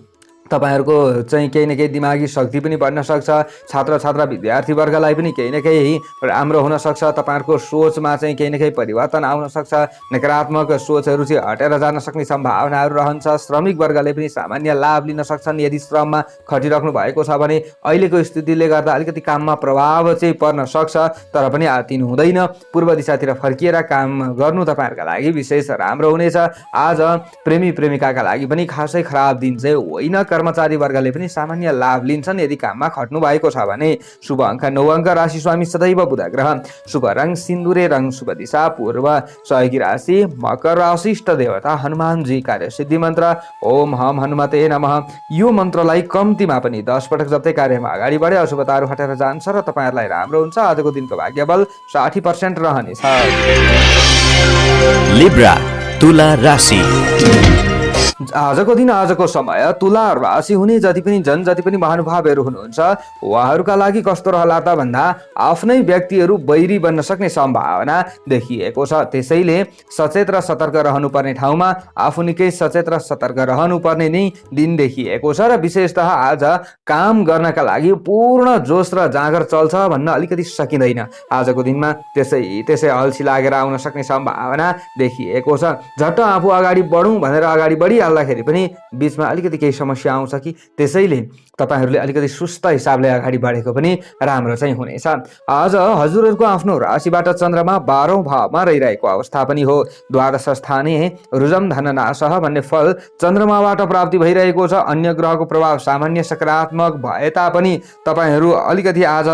तपाईहरुको चाहिँ केही न केही दिमागी शक्ति पनि बढ्न सक्छ। छात्र छात्रा विद्यार्थी वर्गलाई पनि केही न केही राम्रो हुन सक्छ। तपाईहरुको सोचमा चाहिँ केही न केही परिवर्तन आउन सक्छ। नकारात्मक सोचहरु चाहिँ हटेर जान सक्ने सम्भावनाहरु रहन्छ। श्रमिक वर्गले पनि सामान्य लाभ लिन सक्छन्। यदि श्रममा खटिराख्नु भएको छ भने अहिलेको स्थितिले गर्दा अलिकति काममा प्रभाव चाहिँ पर्न सक्छ, तर पनि आत्तिनु हुँदैन। पूर्व दिशातिर फर्किएर काम गर्नु तपाईहरुका लागि विशेष राम्रो हुनेछ। आज प्रेमी प्रेमिकाका लागि पनि खासै खराब दिन चाहिँ होइन। कर्मचारी वर्गले पनि सामान्य लाभ लिन्छन् यदि काममा खट्नु भएको छ भने। शुभ अङ्क 9 अङ्क, राशि स्वामी सदैव बुध ग्रह, शुभ रङ सिन्दुरे रङ, शुभ दिशा पूर्व, सहयोगी राशि मकर राशि, इष्ट देवता हनुमानजी, कार्य सिद्धि मन्त्र ओम हम हनुमते नमः। यो मन्त्रलाई कम्तीमा पनि 10 पटक जप्दै कार्यमा अगाडि बढे अशुभताहरू हटेर जान्छ र तपाईहरुलाई राम्रो हुन्छ। आजको दिनको भाग्यबल 60% रहनेछ। लिब्रा तुला राशि। आजको दिन आजको समय तुला राशि हुने जति पनि महानुभावहरू हुनुहुन्छ उहाँहरूका लागि कस्तो रहला त भन्दा आफ्नै व्यक्तिहरू बैरी बन्न सक्ने सम्भावना देखिएको छ। त्यसैले सचेत र सतर्क रहनुपर्ने ठाउँमा आफू निकै सचेत र सतर्क रहनुपर्ने नै दिन देखिएको छ। र विशेषतः आज काम गर्नका लागि पूर्ण जोश र जाँगर चल्छ भन्न अलिकति सकिँदैन। आजको दिनमा त्यसै अल्छी लागेर आउन सक्ने सम्भावना देखिएको छ। झट्ट आफू अगाडि बढौँ भनेर अगाडि बढी गरिहाल्दाखेरि पनि बिचमा अलिकति केही समस्या आउँछ कि, त्यसैले तपाईँहरूले अलिकति सुस्त हिसाबले अगाडि बढेको पनि राम्रो चाहिँ हुनेछ। आज हजुरहरूको आफ्नो राशिबाट चन्द्रमा 12औं भावमा रहिरहेको अवस्था पनि हो। द्वादश स्थानीय रुजम धननाशः भन्ने फल चन्द्रमाबाट प्राप्ति भइरहेको छ। अन्य ग्रहको प्रभाव सामान्य सकारात्मक भए तापनि तपाईँहरू अलिकति आज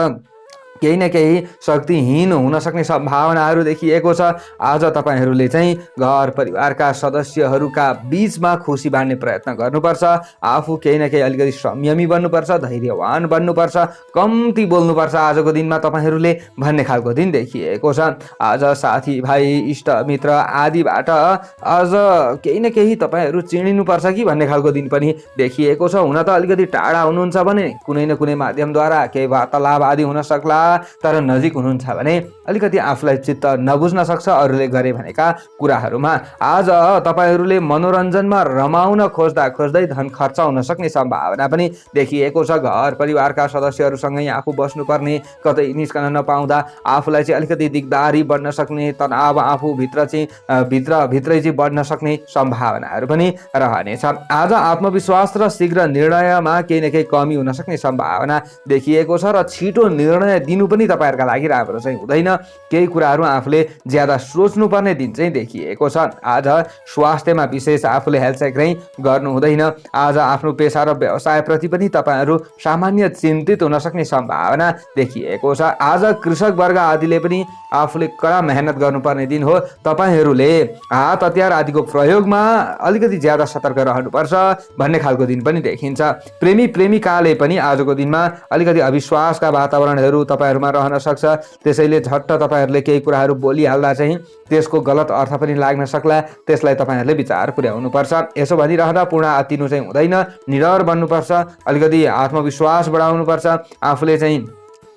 केही न केही शक्तिहीन हुन सक्ने सम्भावनाहरू देखिएको छ। आज तपाईँहरूले चाहिँ घर परिवारका सदस्यहरूका बीचमा खुसी बाँड्ने प्रयत्न गर्नुपर्छ। आफू केही न केही अलिकति संयमी बन्नुपर्छ, धैर्यवान बन्नुपर्छ, कम्ती बोल्नुपर्छ आजको दिनमा तपाईँहरूले भन्ने खालको दिन देखिएको छ। आज साथीभाइ इष्टमित्र आदिबाट आज केही न केही तपाईँहरू चिनिनुपर्छ कि भन्ने खालको दिन पनि देखिएको छ। हुन त अलिकति टाढा हुनुहुन्छ भने कुनै न कुनै माध्यमद्वारा केही वार्तालाप आदि हुन सक्ला, तर नजिक हुनुहुन्छ भने अलिकति आफूलाई चित्त नबुझ्न सक्छ अरूले गरे भनेका कुराहरूमा। आज तपाईँहरूले मनोरञ्जनमा रमाउन खोज्दा खोज्दै धन खर्च हुन सक्ने सम्भावना पनि देखिएको छ। घर परिवारका सदस्यहरूसँगै आफू बस्नुपर्ने, कतै निस्कन नपाउँदा आफूलाई चाहिँ अलिकति दिगदारी बढ्न सक्ने, तनाव आफूभित्र चाहिँ भित्रै चाहिँ बढ्न सक्ने सम्भावनाहरू पनि रहनेछ। आज आत्मविश्वास र शीघ्र निर्णयमा केही न केही कमी हुन सक्ने सम्भावना देखिएको छ र छिटो निर्णय दिनु पनि तपाईँहरूका लागि राम्रो चाहिँ हुँदैन। केही कुराहरू आफूले ज्यादा सोच्नुपर्ने दिन चाहिँ देखिएको छ। आज स्वास्थ्यमा विशेष आफूले हेल्थ चेक चाहिँ गर्नु हुँदैन। आज आफ्नो पेसा र व्यवसायप्रति पनि तपाईँहरू सामान्य चिन्तित हुन सक्ने सम्भावना देखिएको छ। आज कृषक वर्ग आदिले पनि आफूले कडा मेहनत गर्नुपर्ने दिन हो। तपाईँहरूले हात हतियार आदिको प्रयोगमा अलिकति ज्यादा सतर्क रहनुपर्छ भन्ने खालको दिन पनि देखिन्छ। प्रेमी प्रेमिकाले पनि आजको दिनमा अलिकति अविश्वासका वातावरणहरू तपाईँहरूमा रहन सक्छ। त्यसैले झट्ट तपाईँहरूले केही कुराहरू बोलिहाल्दा चाहिँ त्यसको गलत अर्थ पनि लाग्न सक्ला, त्यसलाई तपाईँहरूले विचार पुर्याउनुपर्छ। यसो भनिरहँदा पूर्ण आत्तिनु चाहिँ हुँदैन, निडर बन्नुपर्छ, अलिकति आत्मविश्वास बढाउनुपर्छ। आफूले चाहिँ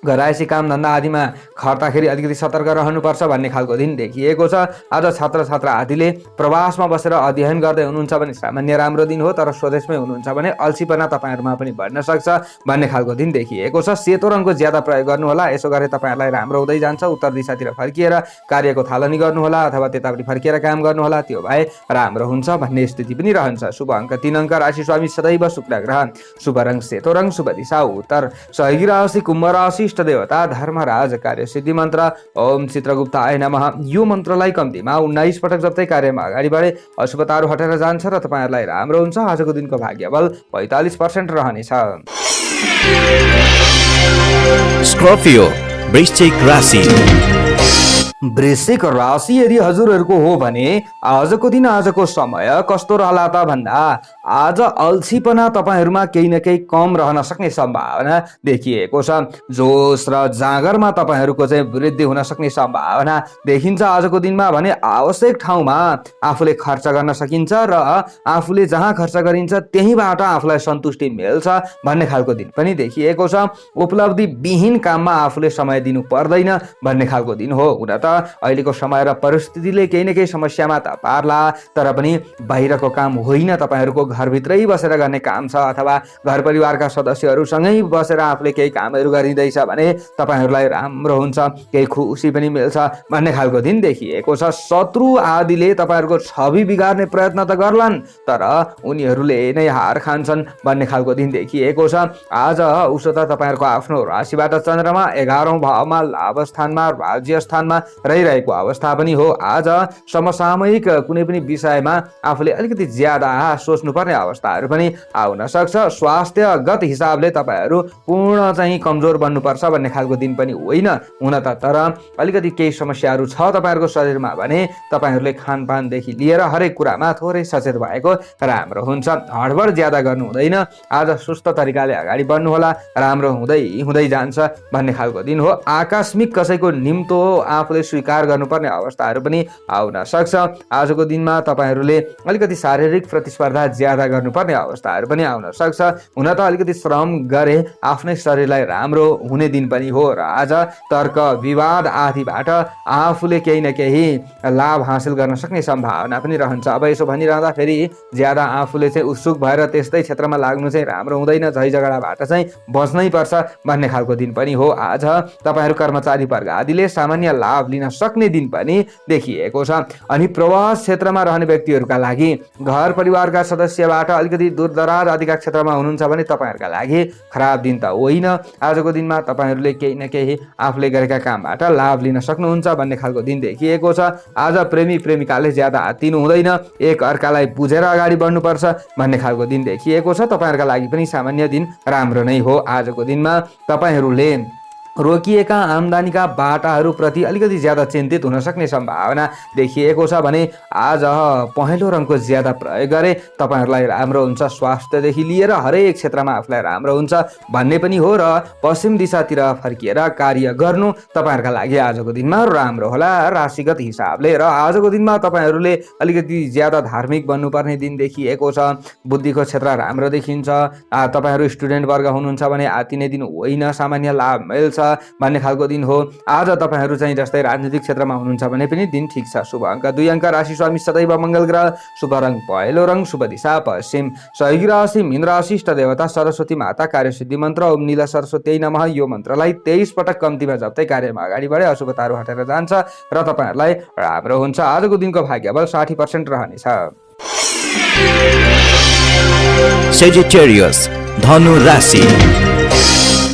घरायसी काम धन्दा आदिमा खर्दाखेरि अलिकति सतर्क रहनुपर्छ भन्ने खालको दिन देखिएको छ। आज छात्र छात्रा आदिले प्रवासमा बसेर अध्ययन गर्दै हुनुहुन्छ भने सामान्य राम्रो दिन हो, तर स्वदेशमै हुनुहुन्छ भने अल्छीपना तपाईँहरूमा पनि बढ्न सक्छ भन्ने खालको दिन देखिएको छ। सेतो रङको ज्यादा प्रयोग गर्नुहोला, यसो गरे तपाईँहरूलाई राम्रो हुँदै जान्छ। उत्तर दिशातिर फर्किएर कार्यको थालनी गर्नुहोला अथवा त्यतापट्टि फर्किएर काम गर्नुहोला, त्यो भए राम्रो हुन्छ भन्ने स्थिति पनि रहन्छ। शुभ अङ्क 3 अङ्क, राशि स्वामी सदैव शुक्र ग्रह, शुभ रङ सेतो रङ, शुभ दिशा उत्तर, सहयोगी राशि कुम्भ राशि, इष्ट देवता धर्मराज, कार्य सिद्धि मन्त्र ओम चित्रगुप्ताय नमः। यो मन्त्रलाई कम्तीमा 19 पटक जप्दै कार्यमा अगाडि बढे अशुभताहरू हटेर जान्छ र तपाईँहरूलाई राम्रो हुन्छ। आजको दिनको भाग्यबल 45% रहनेछ। स्कर्पियो वृश्चिक राशि। वृश्चिक राशि यदि हजुरहरूको हो भने आजको दिन, आजको समय कस्तो रहला त भन्दा आज अल्छीपना तपाईँहरूमा केही न केही कम रहन सक्ने सम्भावना देखिएको छ। जोस र जाँगरमा तपाईँहरूको चाहिँ वृद्धि हुन सक्ने सम्भावना देखिन्छ आजको दिनमा। भने आवश्यक ठाउँमा आफूले खर्च गर्न सकिन्छ र आफूले जहाँ खर्च गरिन्छ त्यहीँबाट आफूलाई सन्तुष्टि मिल्छ भन्ने खालको दिन पनि देखिएको छ। उपलब्धि विहीन काममा आफूले समय दिनु पर्दैन भन्ने खालको दिन हो। हुन त अहिलेको समय र परिस्थितिले केही न केही समस्यामा त पार्ला, तर पनि बाहिरको काम होइन, तपाईँहरूको घरभित्रै बसेर गर्ने काम छ अथवा घर परिवारका सदस्यहरूसँगै बसेर आफूले केही कामहरू गरिँदैछ भने तपाईँहरूलाई राम्रो हुन्छ, केही खुसी पनि मिल्छ भन्ने खालको दिन देखिएको छ। शत्रु आदिले तपाईँहरूको छवि बिगार्ने प्रयत्न त गर्लान्, तर उनीहरूले नै हार खान्छन् भन्ने खालको दिन देखिएको छ। आज उसो त तपाईँहरूको आफ्नो राशिबाट चन्द्रमा 11औं भावमा, लाभ स्थानमा, राज्य स्थानमा रहिरहेको अवस्था पनि हो। आज समसामयिक कुनै पनि विषयमा आफूले अलिकति ज्यादा सोच्नुपर्ने अवस्थाहरू पनि आउन सक्छ। स्वास्थ्यगत हिसाबले तपाईँहरू पूर्ण चाहिँ कमजोर बन्नुपर्छ भन्ने खालको दिन पनि होइन हुन त, तर अलिकति केही समस्याहरू छ तपाईँहरूको शरीरमा भने तपाईँहरूले खानपानदेखि लिएर हरेक कुरामा थोरै सचेत भएको राम्रो हुन्छ। हडबड ज्यादा गर्नु हुँदैन, आज सुस्त तरिकाले अगाडि बढ्नुहोला, राम्रो हुँदै जान्छ भन्ने खालको दिन हो। आकस्मिक कसैको निम्तो आफूले स्वीकार गर्नुपर्ने अवस्थाहरू पनि आउन सक्छ। आजको दिनमा तपाईँहरूले अलिकति शारीरिक प्रतिस्पर्धा ज्यादा ज्यादा गर्नुपर्ने अवस्थाहरू पनि आउन सक्छ। हुन त अलिकति श्रम गरे आफ्नै शरीरलाई राम्रो हुने दिन पनि हो र आज तर्क विवाद आदिबाट आफूले केही न केही लाभ हासिल गर्न सक्ने सम्भावना पनि रहन्छ। अब यसो भनिरहँदा फेरि ज्यादा आफूले चाहिँ उत्सुक भएर त्यस्तै क्षेत्रमा लाग्नु चाहिँ राम्रो हुँदैन, झै झगडाबाट चाहिँ बच्नै पर्छ भन्ने खालको दिन पनि हो। आज तपाईँहरू कर्मचारी वर्ग आदिले सामान्य लाभ लिन सक्ने दिन पनि देखिएको छ। अनि प्रवास क्षेत्रमा रहने व्यक्तिहरूका लागि घर परिवारका सदस्यबाट अलिकति दूरदराज आदिका क्षेत्रमा हुनुहुन्छ भने तपाईँहरूका लागि खराब दिन त होइन। आजको दिनमा तपाईँहरूले केही न केही आफूले गरेका कामबाट लाभ लिन सक्नुहुन्छ भन्ने खालको दिन देखिएको छ। आज प्रेमी प्रेमिकाले ज्यादा हात्तिनु हुँदैन, एक अर्कालाई बुझेर अगाडि बढ्नुपर्छ भन्ने खालको दिन देखिएको छ। तपाईँहरूका लागि पनि सामान्य दिन राम्रो नै हो। आजको दिनमा तपाईँहरूले रोकिएका आम्दानीका बाटाहरूप्रति अलिकति ज्यादा चिन्तित हुन सक्ने सम्भावना देखिएको छ भने आज पहेँलो रङको ज्यादा प्रयोग गरे तपाईँहरूलाई राम्रो हुन्छ। स्वास्थ्यदेखि लिएर हरेक क्षेत्रमा आफूलाई राम्रो हुन्छ भन्ने पनि हो र पश्चिम दिशातिर फर्किएर कार्य गर्नु तपाईँहरूका लागि आजको दिनमा राम्रो होला राशिगत हिसाबले। र आजको दिनमा तपाईँहरूले अलिकति ज्यादा धार्मिक बन्नुपर्ने दिन देखिएको छ। बुद्धिको क्षेत्र राम्रो देखिन्छ। तपाईँहरू स्टुडेन्ट वर्ग हुनुहुन्छ भने आतिने दिन होइन, सामान्य लाभ मिल्छ भन्ने खालको दिन हो। आज तपाईँहरू चाहिँ जस्तै राजनीतिक क्षेत्रमा हुनुहुन्छ भने पनि दिन ठिक छ। शुभ अङ्क 2 अङ्क, राशि स्वामी सदैव मङ्गल ग्रह, शुभ रङ पहेँलो रङ, शुभ दिशा पश्चिम, सहयोगी राशि मीन राशि, इष्ट देवता सरस्वती माता, कार्यसिद्धि मन्त्र ओम नीला सरस्वती नमः। यो मन्त्रलाई 23 पटक कम्तीमा जप्दै कार्यमा अगाडि बढे अशुभताहरू हटेर जान्छ र तपाईँहरूलाई राम्रो हुन्छ। आजको दिनको भाग्यबल 60% रहनेछ। सेजिटेरियस धनु राशि।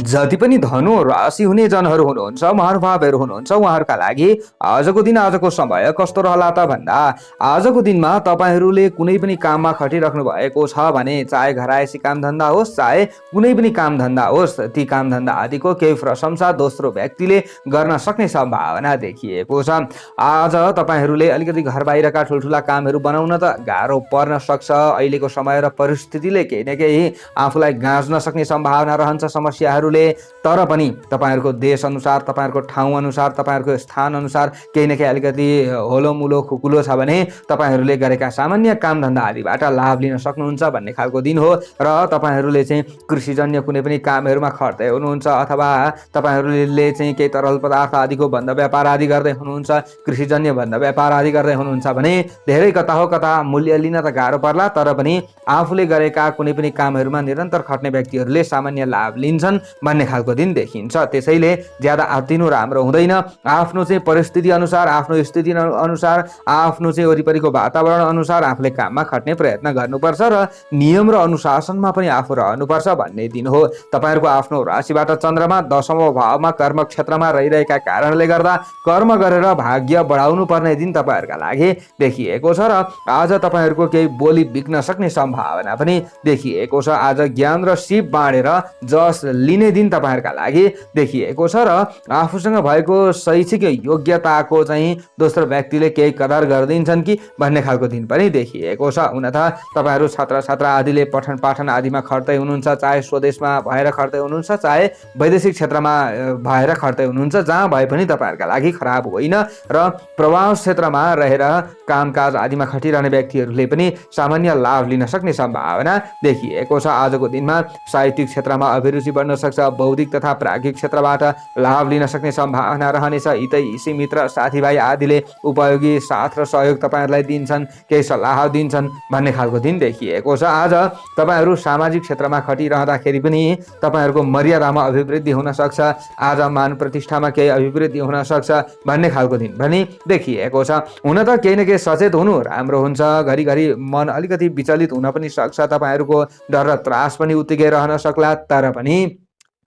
जति पनि धनु राशि हुने जनहरू हुनुहुन्छ, महानुभावहरू हुनुहुन्छ, उहाँहरूका लागि आजको दिन आजको समय कस्तो रहला त भन्दा आजको दिनमा तपाईँहरूले कुनै पनि काममा खटिराख्नु भएको छ भने चाहे घरायसी कामधन्दा होस् चाहे कुनै पनि कामधन्दा होस्, ती कामधन्दा आदिको केही प्रशंसा दोस्रो व्यक्तिले गर्न सक्ने सम्भावना देखिएको छ। आज तपाईँहरूले अलिकति घर बाहिरका ठुल्ठुला कामहरू बनाउन त गाह्रो पर्न सक्छ। अहिलेको समय र परिस्थितिले केही न केही आफूलाई गाँच्न सक्ने सम्भावना रहन्छ समस्याहरूले। तर पनि तपाईँहरूको देश अनुसार, तपाईँहरूको ठाउँ अनुसार, तपाईँहरूको स्थान अनुसार केही न केही अलिकति होलोमुलो खुकुलो छ भने तपाईँहरूले गरेका सामान्य कामधन्दा आदिबाट लाभ लिन सक्नुहुन्छ भन्ने खालको दिन हो। र तपाईँहरूले चाहिँ कृषिजन्य कुनै पनि कामहरूमा खट्दै हुनुहुन्छ अथवा तपाईँहरूले चाहिँ केही तरल पदार्थ आदिको भन्दा व्यापार आदि गर्दै हुनुहुन्छ, कृषिजन्य भन्दा व्यापार आदि गर्दै हुनुहुन्छ भने धेरै कता हो कता मूल्य लिन त गाह्रो पर्ला। तर पनि आफूले गरेका कुनै पनि कामहरूमा निरन्तर खट्ने व्यक्तिहरूले सामान्य लाभ लिन्छन् भन्ने खालको दिन देखिन्छ। त्यसैले ज्यादा आत्तिनु राम्रो हुँदैन। आफ्नो चाहिँ परिस्थिति अनुसार, आफ्नो स्थिति अनुसार, आफ्नो चाहिँ वरिपरिको वातावरण अनुसार आफूले काममा खट्ने प्रयत्न गर्नुपर्छ र नियम र अनुशासनमा पनि आफू रहनुपर्छ भन्ने दिन हो। तपाईँहरूको आफ्नो राशिबाट चन्द्रमा 10औं भावमा कर्म क्षेत्रमा रहिरहेका कारणले गर्दा कर्म गरेर भाग्य बढाउनु पर्ने दिन तपाईँहरूका लागि देखिएको छ। र आज तपाईँहरूको केही बोली बिग्न सक्ने सम्भावना पनि देखिएको छ। आज ज्ञान र सिप बाँडेर जस लिने दिन तपाईँहरूका लागि देखिएको छ र आफूसँग भएको शैक्षिक योग्यताको चाहिँ दोस्रो व्यक्तिले केही कदर गरिदिन्छन् कि भन्ने खालको दिन पनि देखिएको छ। हुन त तपाईँहरू छात्र छात्रा आदिले पठन पाठन आदिमा खट्दै हुनुहुन्छ, चाहे स्वदेशमा भएर खट्दै हुनुहुन्छ चाहे वैदेशिक क्षेत्रमा भएर खट्दै हुनुहुन्छ, जहाँ भए पनि तपाईँहरूका लागि खराब होइन। र प्रवास क्षेत्रमा रहेर कामकाज आदिमा खटिरहने व्यक्तिहरूले पनि सामान्य लाभ लिन सक्ने सम्भावना देखिएको छ। आजको दिनमा साहित्यिक क्षेत्रमा अभिरुचि बढ्न सक्छ। बौद्धिक तथा प्राज्ञिक क्षेत्रबाट लाभ लिन सक्ने सम्भावना रहनेछ। हितै हिसी मित्र साथीभाइ आदिले उपयोगी साथ र सहयोग तपाईँहरूलाई दिन्छन्, केही सल्लाह दिन्छन् भन्ने खालको दिन देखिएको छ। आज तपाईँहरू सामाजिक क्षेत्रमा खटिरहँदाखेरि पनि तपाईँहरूको मर्यादामा अभिवृद्धि हुन सक्छ। आज मान प्रतिष्ठामा केही अभिवृद्धि हुन सक्छ भन्ने खालको दिन पनि देखिएको छ। हुन त केही न केही सचेत हुनु राम्रो हुन्छ। घरिघरि मन अलिकति विचलित हुन पनि सक्छ, तपाईँहरूको डर र त्रास पनि उत्तिकै रहन सक्ला। तर पनि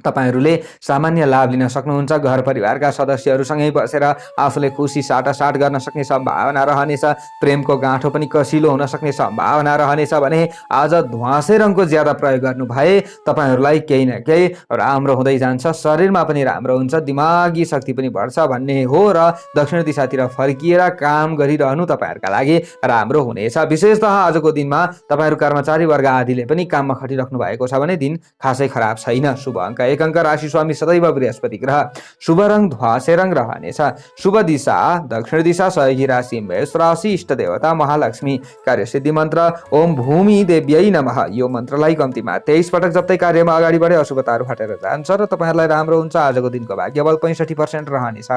तपाईहरूले सामान्य लाभ लिन सक्नुहुन्छ। घर परिवारका सदस्यहरूसँगै बसेर आफूले खुसी साटासाट गर्न सक्ने सम्भावना रहनेछ। प्रेमको गाँठो पनि कसिलो हुन सक्ने सम्भावना रहनेछ भने आज ध्वाँसे रङको ज्यादा प्रयोग गर्नु भए तपाईहरूलाई केही न केही राम्रो हुँदै जान्छ। शरीरमा पनि राम्रो हुन्छ, दिमागी शक्ति पनि बढ्छ भन्ने हो र दक्षिण दिशातिर फर्किएर काम गरिरहनु तपाईहरूका लागि राम्रो हुनेछ। विशेषतः आजको दिनमा तपाईहरू कर्मचारी वर्ग आदिले पनि काममा खटिराख्नु भएको छ भने दिन खासै खराब छैन। शुभ अङ्क 1 अङ्क राशि स्वामी सदैव बृहस्पति ग्रह। शुभ रङ ध्वासे रङ रहनेछ। शुभ दिशा दक्षिण दिशा। सहयोगी राशि मेष राशि। इष्ट देवता महालक्ष्मी। कार्यसिद्धि मन्त्र ओम भूमि देव्यै नमः। यो मन्त्रलाई कम्तीमा 23 पटक जप्दै कार्यमा अगाडि बढे अशुभताहरू हटेर जान्छ र तपाईहरुलाई राम्रो हुन्छ। आजको दिनको भाग्यबल 65% रहनेछ।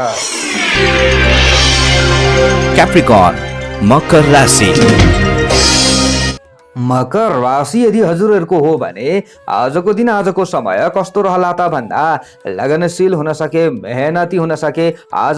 Capricorn, मकर राशि। मकर राशि यदि हजुरहरूको हो भने आजको दिन आजको समय कस्तो रहला त भन्दा लगनशील हुन सके, मेहनती हुन सके। आज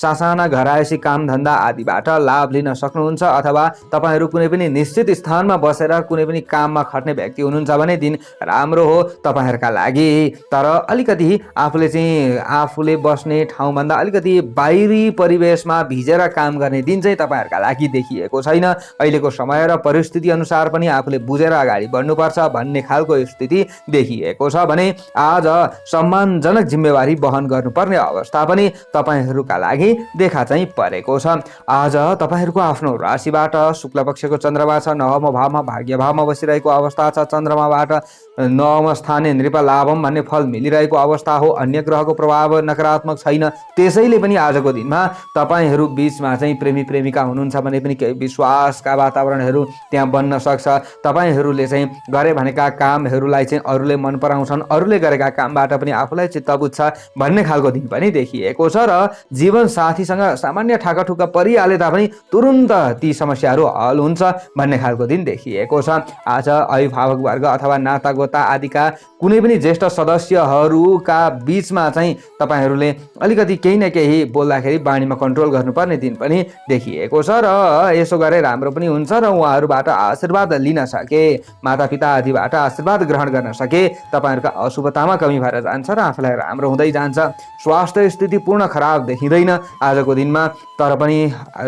सासाना घरायसी काम धन्दा आदिबाट लाभ लिन सक्नुहुन्छ अथवा तपाईहरू कुनै पनि निश्चित स्थानमा बसेर कुनै पनि काममा खट्ने व्यक्ति हुनुहुन्छ भने दिन राम्रो हो तपाईहरुका लागि। तर अलिकति आफूले बस्ने ठाउँभन्दा अलिकति बाहिरी परिवेशमा भिजेर काम गर्ने दिन चाहिँ तपाईहरुका लागि देखिएको छैन। अहिलेको समय र परिस्थिति अनुसार पनि आफूले बुझेर अगाडि बढ्नुपर्छ भन्ने खालको स्थिति देखिएको छ भने आज सम्मानजनक जिम्मेवारी वहन गर्नुपर्ने अवस्था पनि तपाईहरुका लागि देखा चाहिँ परेको छ। आज तपाईहरुको आफ्नो राशिबाट शुक्ल पक्षको चन्द्रमा छ। 9औं भावमा भाग्य भावमा बसिरहेको अवस्था छ। चन्द्रमाबाट 9औं स्थाने नृप लाभम भन्ने फल मिलिरहेको अवस्था हो। अन्य ग्रहको प्रभाव नकारात्मक छैन। त्यसैले पनि आजको दिनमा तपाईहरु बीचमा चाहिँ प्रेमी प्रेमिका हुनुहुन्छ भने पनि केही विश्वासका वातावरणहरू त्यहाँ बन्न सक्छ। तपाईहरुले चाहिँ गरे भनेका कामहरूलाई चाहिँ अरूले मन पराउँछन्। अरूले गरेका कामबाट पनि आफूलाई चित्त बुझ्छ भन्ने खालको दिन पनि देखिएको छ र जीवन साथीसँग सामान्य ठाकाठुका परिहाले तापनि तुरुन्त ती समस्याहरू हल हुन्छ भन्ने खालको दिन देखिएको छ। आज अभिभावक वर्ग अथवा नातागोता आदिका कुनै पनि ज्येष्ठ सदस्यहरूका बीचमा चाहिँ तपाईहरुले अलिकति केही न केही बोल्दाखेरि बाणीमा कन्ट्रोल गर्नुपर्ने दिन पनि देखिएको छ र यसो गरे राम्रो पनि हुन्छ र उहाँहरूबाट आशीर्वाद लिन सके, मातापिता आदिबाट आशीर्वाद ग्रहण गर्न सके तपाईहरुका अशुभतामा कमी भएर जान्छ र आफूलाई राम्रो हुँदै जान्छ। स्वास्थ्य स्थिति पूर्ण खराब देखिँदैन आजको दिनमा। तर पनि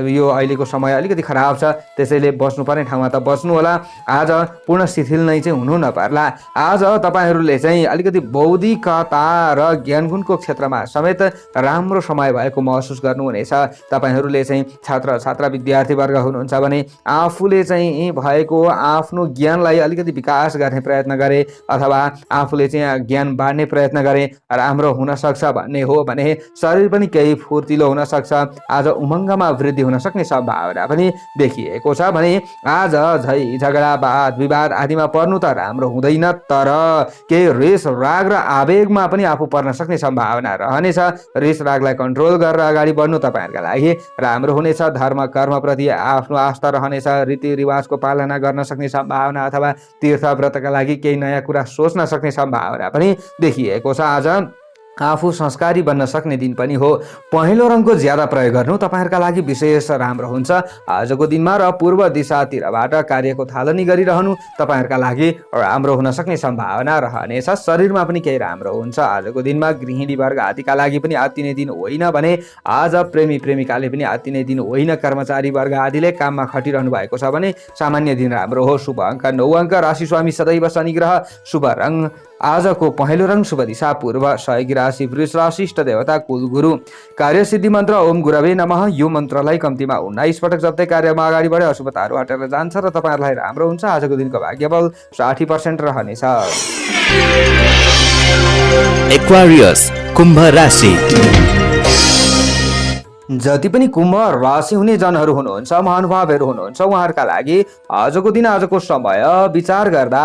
यो अहिलेको समय अलिकति खराब छ। त्यसैले बस्नुपर्ने ठाउँमा त बस्नु होला। आज पूर्ण शिथिल नै चाहिँ हुनु नपर्ला। आज तपाईहरुले चाहिँ अलिकति बौद्धिकता र ज्ञानगुणको क्षेत्रमा समेत राम्रो समय भएको महसुस गर्नुहुनेछ। तपाईहरुले चाहिँ छात्र विद्यार्थी वर्ग हुनुहुन्छ भने आफूले चाहिँ भएको आफ्नो ज्ञानलाई अलिकति विकास गर्ने प्रयत्न गरे अथवा आफूले चाहिँ ज्ञान बाँड्ने प्रयत्न गरे राम्रो हुन सक्छ भन्ने हो भने शरीर पनि केही फुर्तिलो हुन सक्छ। आज उमङ्गमा वृद्धि हुन सक्ने सम्भावना पनि देखिएको छ भने आज झै झगडा वाद विवाद आदिमा पर्नु त राम्रो हुँदैन। तर केही रिस राग र आवेगमा पनि आफू पर्न सक्ने सम्भावना रहनेछ। रिस रागलाई कन्ट्रोल गरेर अगाडि बढ्नु तपाईहरुका लागि राम्रो हुनेछ। धर्म कर्मप्रति आफ्नो आस्था रहनेछ। रीतिरिवाजको पालना गर्न सक्ने सम्भावना अथवा तीर्थ व्रतका लागि केही नयाँ कुरा सोच्न सक्ने सम्भावना पनि देखिएको छ। आज आफू संस्कारी बन्न सक्ने दिन पनि हो। पहेँलो रङको ज्यादा प्रयोग गर्नु तपाईहरुका लागि विशेष राम्रो हुन्छ आजको दिनमा र पूर्व दिशातिरबाट कार्यको थालनी गरिरहनु तपाईहरुका लागि राम्रो हुन सक्ने सम्भावना रहनेछ। शरीरमा पनि केही राम्रो हुन्छ आजको दिनमा। गृहिणी वर्ग आदिका लागि पनि अति नै दिन होइन भने आज प्रेमी प्रेमिकाले पनि अति नै दिन होइन। कर्मचारी वर्ग आदिले काममा खटिरहनु भएको छ भने सामान्य दिन राम्रो हो। शुभ अङ्क 9 अङ्क। राशि स्वामी सदैव शनि ग्रह। शुभ रङ आजको पहेँलो रङ। शुभ दिशा पूर्व। सहयोगी राशि वृष राशि। इष्ट देवता कुलगुरु। कार्यसिद्धि मन्त्र ओम गुरवे नमः। यो मन्त्रलाई कम्तीमा 19 पटक जप्दै कार्यमा अगाडि बढे अशुभताहरू हटेर जान्छ र तपाईहरुलाई राम्रो हुन्छ। आजको दिनको भाग्यबल 60% रहनेछ। एक्वारियस, कुम्भ राशि। जति पनि कुम्भ राशि हुने जनहरू हुनुहुन्छ, महानुभावहरू हुनुहुन्छ, उहाँहरूका लागि आजको दिन आजको समय विचार गर्दा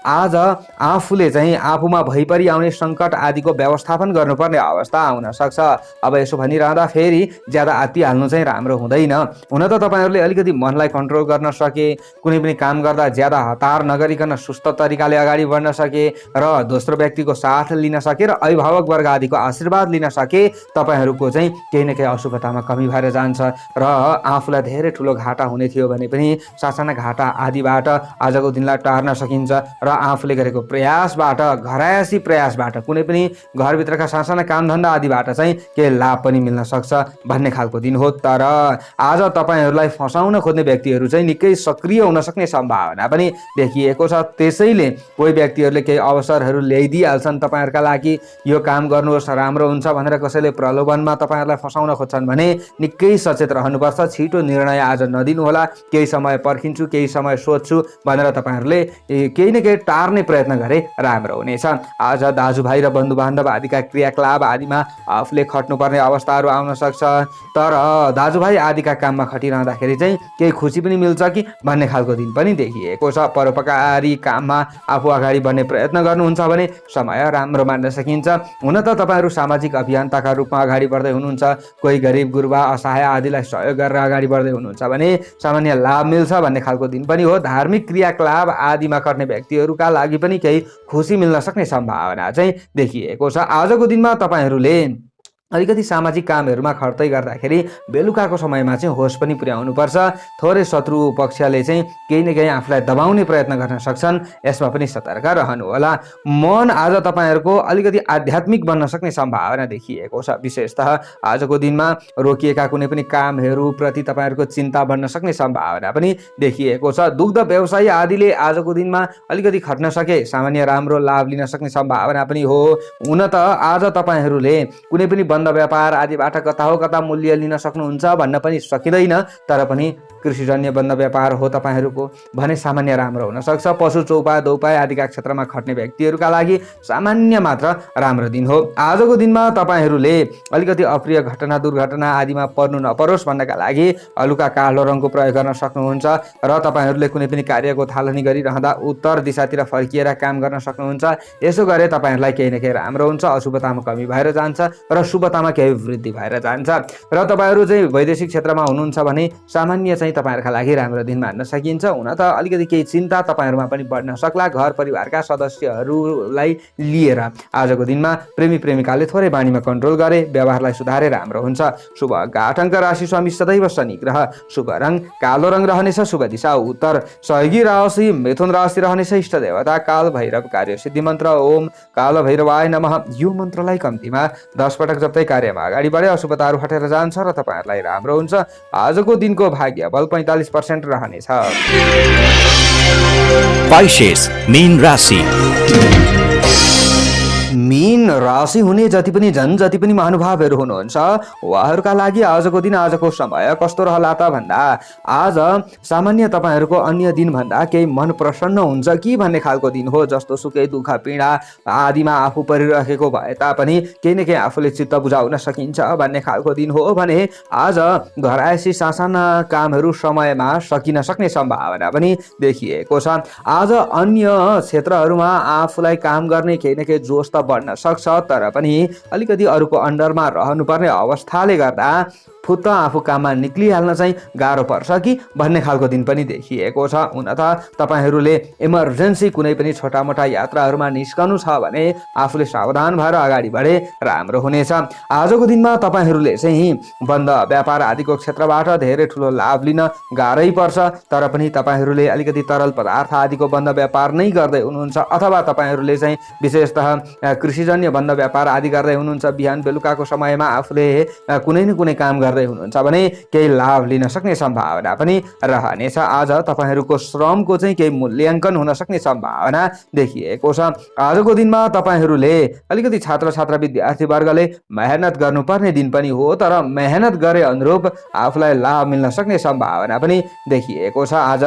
आज आफूले चाहिँ आफूमा भइपरि आउने सङ्कट आदिको व्यवस्थापन गर्नुपर्ने अवस्था आउन सक्छ। अब यसो भनिरहँदा फेरि ज्यादा आत्तिहाल्नु चाहिँ राम्रो हुँदैन। हुन त तपाईहरुले अलिकति मनलाई कन्ट्रोल गर्न सके, कुनै पनि काम गर्दा ज्यादा हतार नगरिकन सुस्त तरिकाले अगाडि बढ्न सके र दोस्रो व्यक्तिको साथ लिन सके र अभिभावक वर्ग आदिको आशीर्वाद लिन सके तपाईहरुको चाहिँ केही न केही अशुभतामा कमी भएर जान्छ र आफूलाई धेरै ठुलो घाटा हुने थियो भने पनि सासाना घाटा आदिबाट आजको दिनलाई टार्न सकिन्छ र आफूले गरेको प्रयासबाट, घरायसी प्रयासबाट, कुनै पनि घरभित्रका सासाना कामधन्दा आदिबाट चाहिँ केही लाभ पनि मिल्न सक्छ भन्ने खालको दिन हो। तर आज तपाईहरुलाई फसाउन खोज्ने व्यक्तिहरू चाहिँ निकै सक्रिय हुन सक्ने सम्भावना पनि देखिएको छ। त्यसैले कोही व्यक्तिहरूले केही अवसरहरू ल्याइदिइहाल्छन् तपाईहरुका लागि, यो काम गर्नुहोस् राम्रो हुन्छ भनेर कसैले प्रलोभनमा तपाईहरुलाई फसाउन खोज्छन् भने भने निकै सचेत रहनुपर्छ। छिटो निर्णय आज नदिनुहोला। केही समय पर्खिन्छु, केही समय सोध्छु भनेर तपाईँहरूले केही न केही टार्ने प्रयत्न गरे राम्रो हुनेछ। आज दाजुभाइ र बन्धुबान्धव आदिका क्रियाकलाप आदिमा आफूले खट्नुपर्ने अवस्थाहरू आउन सक्छ। तर दाजुभाइ आदिका काममा खटिरहँदाखेरि चाहिँ केही खुसी पनि मिल्छ कि भन्ने खालको दिन पनि देखिएको छ। परोपकारी काममा आफू अगाडि बढ्ने प्रयत्न गर्नुहुन्छ भने समय राम्रो मान्न सकिन्छ। हुन त तपाईँहरू सामाजिक अभियन्ताका रूपमा अगाडि बढ्दै हुनुहुन्छ, कोही गरिब गुरुबा असहाय आदिलाई सहयोग गरेर अगाडि बढ्दै हुनुहुन्छ भने सामान्य लाभ मिल्छ भन्ने खालको दिन पनि हो। धार्मिक क्रियाकलाप आदिमा गर्ने व्यक्तिहरूका लागि पनि केही खुसी मिल्न सक्ने सम्भावना चाहिँ देखिएको छ। आजको दिनमा तपाईँहरूले अलिकति सामाजिक कामहरूमा खर्दै गर्दाखेरि बेलुकाको समयमा चाहिँ होस पनि पुर्याउनुपर्छ। थोरै शत्रु पक्षले चाहिँ केही न केही आफूलाई दबाउने प्रयत्न गर्न सक्छन्, यसमा पनि सतर्क रहनुहोला। मन आज तपाईँहरूको अलिकति आध्यात्मिक बन्न सक्ने सम्भावना देखिएको छ। विशेषतः आजको दिनमा रोकिएका कुनै पनि कामहरूप्रति तपाईँहरूको चिन्ता बन्न सक्ने सम्भावना पनि देखिएको छ। दुग्ध व्यवसायी आदिले आजको दिनमा अलिकति खट्न सके सामान्य राम्रो लाभ लिन सक्ने सम्भावना पनि हो। हुन त आज तपाईँहरूले कुनै पनि बन्द व्यापार आदिबाट कता हो कता मूल्य लिन सक्नुहुन्छ भन्न पनि सकिँदैन, तर पनि कृषिजन्य बन्द व्यापार हो तपाईँहरूको भने सामान्य राम्रो हुन सक्छ। पशु चौपा दौपाय आदिका क्षेत्रमा खट्ने व्यक्तिहरूका लागि सामान्य मात्र राम्रो दिन हो। आजको दिनमा तपाईँहरूले अलिकति अप्रिय घटना दुर्घटना आदिमा पर्नु नपरोस् भन्नका लागि हलुका कालो रङको प्रयोग गर्न सक्नुहुन्छ र तपाईँहरूले कुनै पनि कार्यको थालनी गरिरहँदा उत्तर दिशातिर फर्किएर काम गर्न सक्नुहुन्छ। यसो गरे तपाईँहरूलाई केही न केही राम्रो हुन्छ, अशुभतामा कमी भएर जान्छ र शुभतामा केही वृद्धि भएर जान्छ। र तपाईँहरू चाहिँ वैदेशिक क्षेत्रमा हुनुहुन्छ भने सामान्य चाहिँ तपाईँहरूका लागि राम्रो दिन मान्न सकिन्छ। हुन त अलिकति केही चिन्ता तपाईँहरूमा पनि बढ्न सक्ला। घर परिवारका सदस्यहरूलाई लिएर आजको दिनमा प्रेमी प्रेमिकाले थोरै बानीमा कन्ट्रोल गरे व्यवहारलाई सुधारे राम्रो हुन्छ। शुभ घाटङ्क राशि स्वामी सदैव शनि ग्रह, शुभ रङ कालो रङ रहनेछ, शुभ दिशा उत्तर, सहयोगी राशि मिथुन राशि रहनेछ, इष्ट देवता काल भैरव, कार्य सिद्धि मन्त्र ओम काल भैरवाय नमः। यो मन्त्रलाई कम्तीमा 10 पटक जप्दै कार्यमा अगाडि बढे अशुभताहरू हटेर जान्छ र तपाईँहरूलाई राम्रो हुन्छ। आजको दिनको भाग्य बल 45% रहनेछ। पाइसेस मीन राशि। मीन राशि हुने जति पनि जति पनि महानुभावहरू हुनुहुन्छ उहाँहरूका लागि आजको दिन आजको समय कस्तो रहला त भन्दा आज सामान्य तपाईँहरूको अन्य दिन भन्दा केही मन प्रसन्न हुन्छ कि भन्ने खालको दिन हो। जस्तो सुकै दुःख पीडा आदिमा आफू परिरहेको भए तापनि केही न केही आफूले चित्त बुझाउन सकिन्छ भन्ने खालको दिन हो भने आज घरायसी सासाना कामहरू समयमा सकिन सक्ने सम्भावना पनि देखिएको छ। आज अन्य क्षेत्रहरूमा आफूलाई काम गर्ने केही न केही जोस त बढ्न सक्छ, तर पनि अलिकति अरूको अन्डरमा रहनुपर्ने अवस्थाले गर्दा फुत्त आफू काममा निक्लिहाल्न चाहिँ गाह्रो पर्छ कि भन्ने खालको दिन पनि देखिएको छ। हुन त तपाईँहरूले इमर्जेन्सी कुनै पनि छोटा मोटा यात्राहरूमा निस्कनु छ भने आफूले सावधान भएर अगाडि बढे राम्रो हुनेछ। आजको दिनमा तपाईँहरूले चाहिँ बन्द व्यापार आदिको क्षेत्रबाट धेरै ठुलो लाभ लिन गाह्रै पर्छ, तर पनि तपाईँहरूले अलिकति तरल पदार्थ आदिको बन्द व्यापार नै गर्दै हुनुहुन्छ अथवा तपाईँहरूले चाहिँ विशेषतः कृषिजन्य बन्द व्यापार आदि गर्दै हुनुहुन्छ। बिहान बेलुकाको समयमा आफूले कुनै न कुनै काम गर्दै हुनुहुन्छ भने केही लाभ लिन सक्ने सम्भावना पनि रहनेछ। आज तपाईँहरूको श्रमको चाहिँ केही मूल्याङ्कन हुन सक्ने सम्भावना देखिएको छ। आजको दिनमा तपाईँहरूले अलिकति छात्र छात्रा विद्यार्थी वर्गले मेहनत गर्नुपर्ने दिन पनि हो, तर मेहनत गरे अनुरूप आफूलाई लाभ मिल्न सक्ने सम्भावना पनि देखिएको छ। आज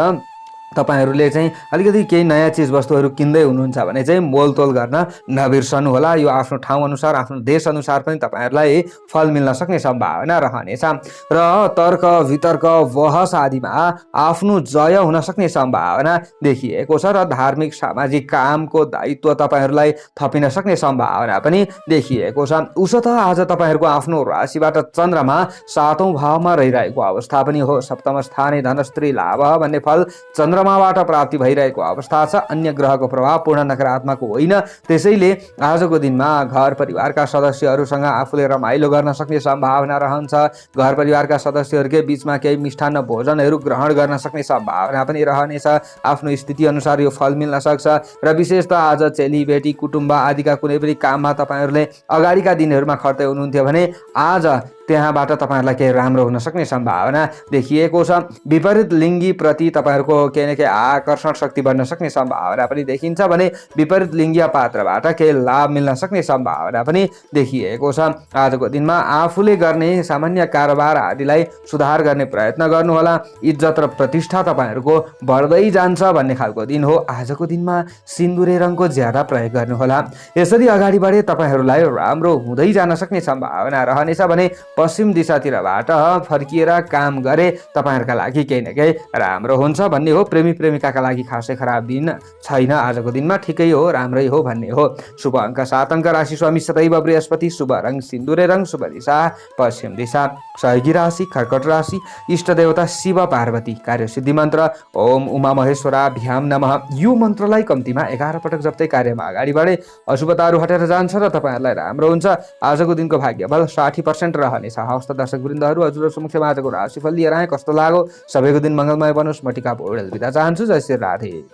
तपाईहरूले चाहिँ अलिकति केही नयाँ चिज वस्तुहरू किन्दै हुनुहुन्छ भने चाहिँ मोलतोल गर्न नबिर्सनु होला। यो आफ्नो ठाउँ अनुसार आफ्नो देश अनुसार पनि तपाईहरूलाई फल मिल्न सक्ने सम्भावना रहनेछ र तर्क वितर्क बहस आदिमा आफ्नो जय हुन सक्ने सम्भावना देखिएको छ र धार्मिक सामाजिक कामको दायित्व तपाईहरूलाई थपिन सक्ने सम्भावना पनि देखिएको छ। उसो त आज तपाईँहरूको आफ्नो राशिबाट चन्द्रमा 7औं भावमा रहिरहेको अवस्था पनि हो। सप्तम स्थाने धनस्त्री लाभ भन्ने फल चन्द्रमाबाट प्राप्ति भइरहेको अवस्था छ। अन्य ग्रहको प्रभाव पूर्ण नकारात्मक होइन, त्यसैले आजको दिनमा घर परिवारका सदस्यहरूसँग आफूले रमाइलो गर्न सक्ने सम्भावना रहन्छ। घर परिवारका सदस्यहरूकै बिचमा केही मिष्ठान्न भोजनहरू ग्रहण गर्न सक्ने सम्भावना पनि रहनेछ। आफ्नो स्थिति अनुसार यो फल मिल्न सक्छ र विशेषतः आज चेलीबेटी कुटुम्ब आदिका कुनै पनि काममा तपाईँहरूले अगाडिका दिनहरूमा खट्दै हुनुहुन्थ्यो भने आज त्यहाँबाट तपाईँहरूलाई केही राम्रो हुन सक्ने सम्भावना देखिएको छ। विपरीत लिङ्गी प्रति तपाईँहरूको केही न केही आकर्षण शक्ति बढ्न सक्ने सम्भावना पनि देखिन्छ भने विपरीत लिङ्गीय पात्रबाट केही लाभ मिल्न सक्ने सम्भावना पनि देखिएको छ। आजको दिनमा आफूले गर्ने सामान्य कारोबार आदिलाई सुधार गर्ने प्रयत्न गर्नुहोला। इज्जत र प्रतिष्ठा तपाईँहरूको बढ्दै जान्छ भन्ने खालको दिन हो। आजको दिनमा सिन्दुरे रङको ज्यादा प्रयोग गर्नुहोला। यसरी अगाडि बढे तपाईँहरूलाई राम्रो हुँदै जान सक्ने सम्भावना रहनेछ भने पश्चिम दिशातिरबाट फर्किएर काम गरे तपाईँहरूका लागि केही न केही राम्रो हुन्छ भन्ने हो। प्रेमी प्रेमिकाका लागि खासै खराब दिन छैन। आजको दिनमा ठिकै हो, राम्रै हो भन्ने हो। शुभ अङ्क 7 अङ्क, राशि स्वामी सदैव बृहस्पति, शुभ रङ सिन्दुरे रङ, शुभ दिशा पश्चिम दिशा, सहयोगी राशि कर्कट राशि, इष्ट देवता शिव पार्वती, कार्यसिद्धि मन्त्र ओम उमा महेश्वराभ्याम नमः। यो मन्त्रलाई कम्तीमा 11 पटक जप्दै कार्यमा अगाडि बढे अशुभताहरू हटेर जान्छ र तपाईँहरूलाई राम्रो हुन्छ। आजको दिनको भाग्यबल 60% रहनेछ। हवस् त दर्शक वृन्दहरू, हजुरहरू समक्षमा आजको राशिफल लिएर आएँ। कस्तो लाग्यो? सबैको दिन मङ्गलमय बनोस्। म टिका पौडेल बिदा चाहन्छु। जय श्री राधे।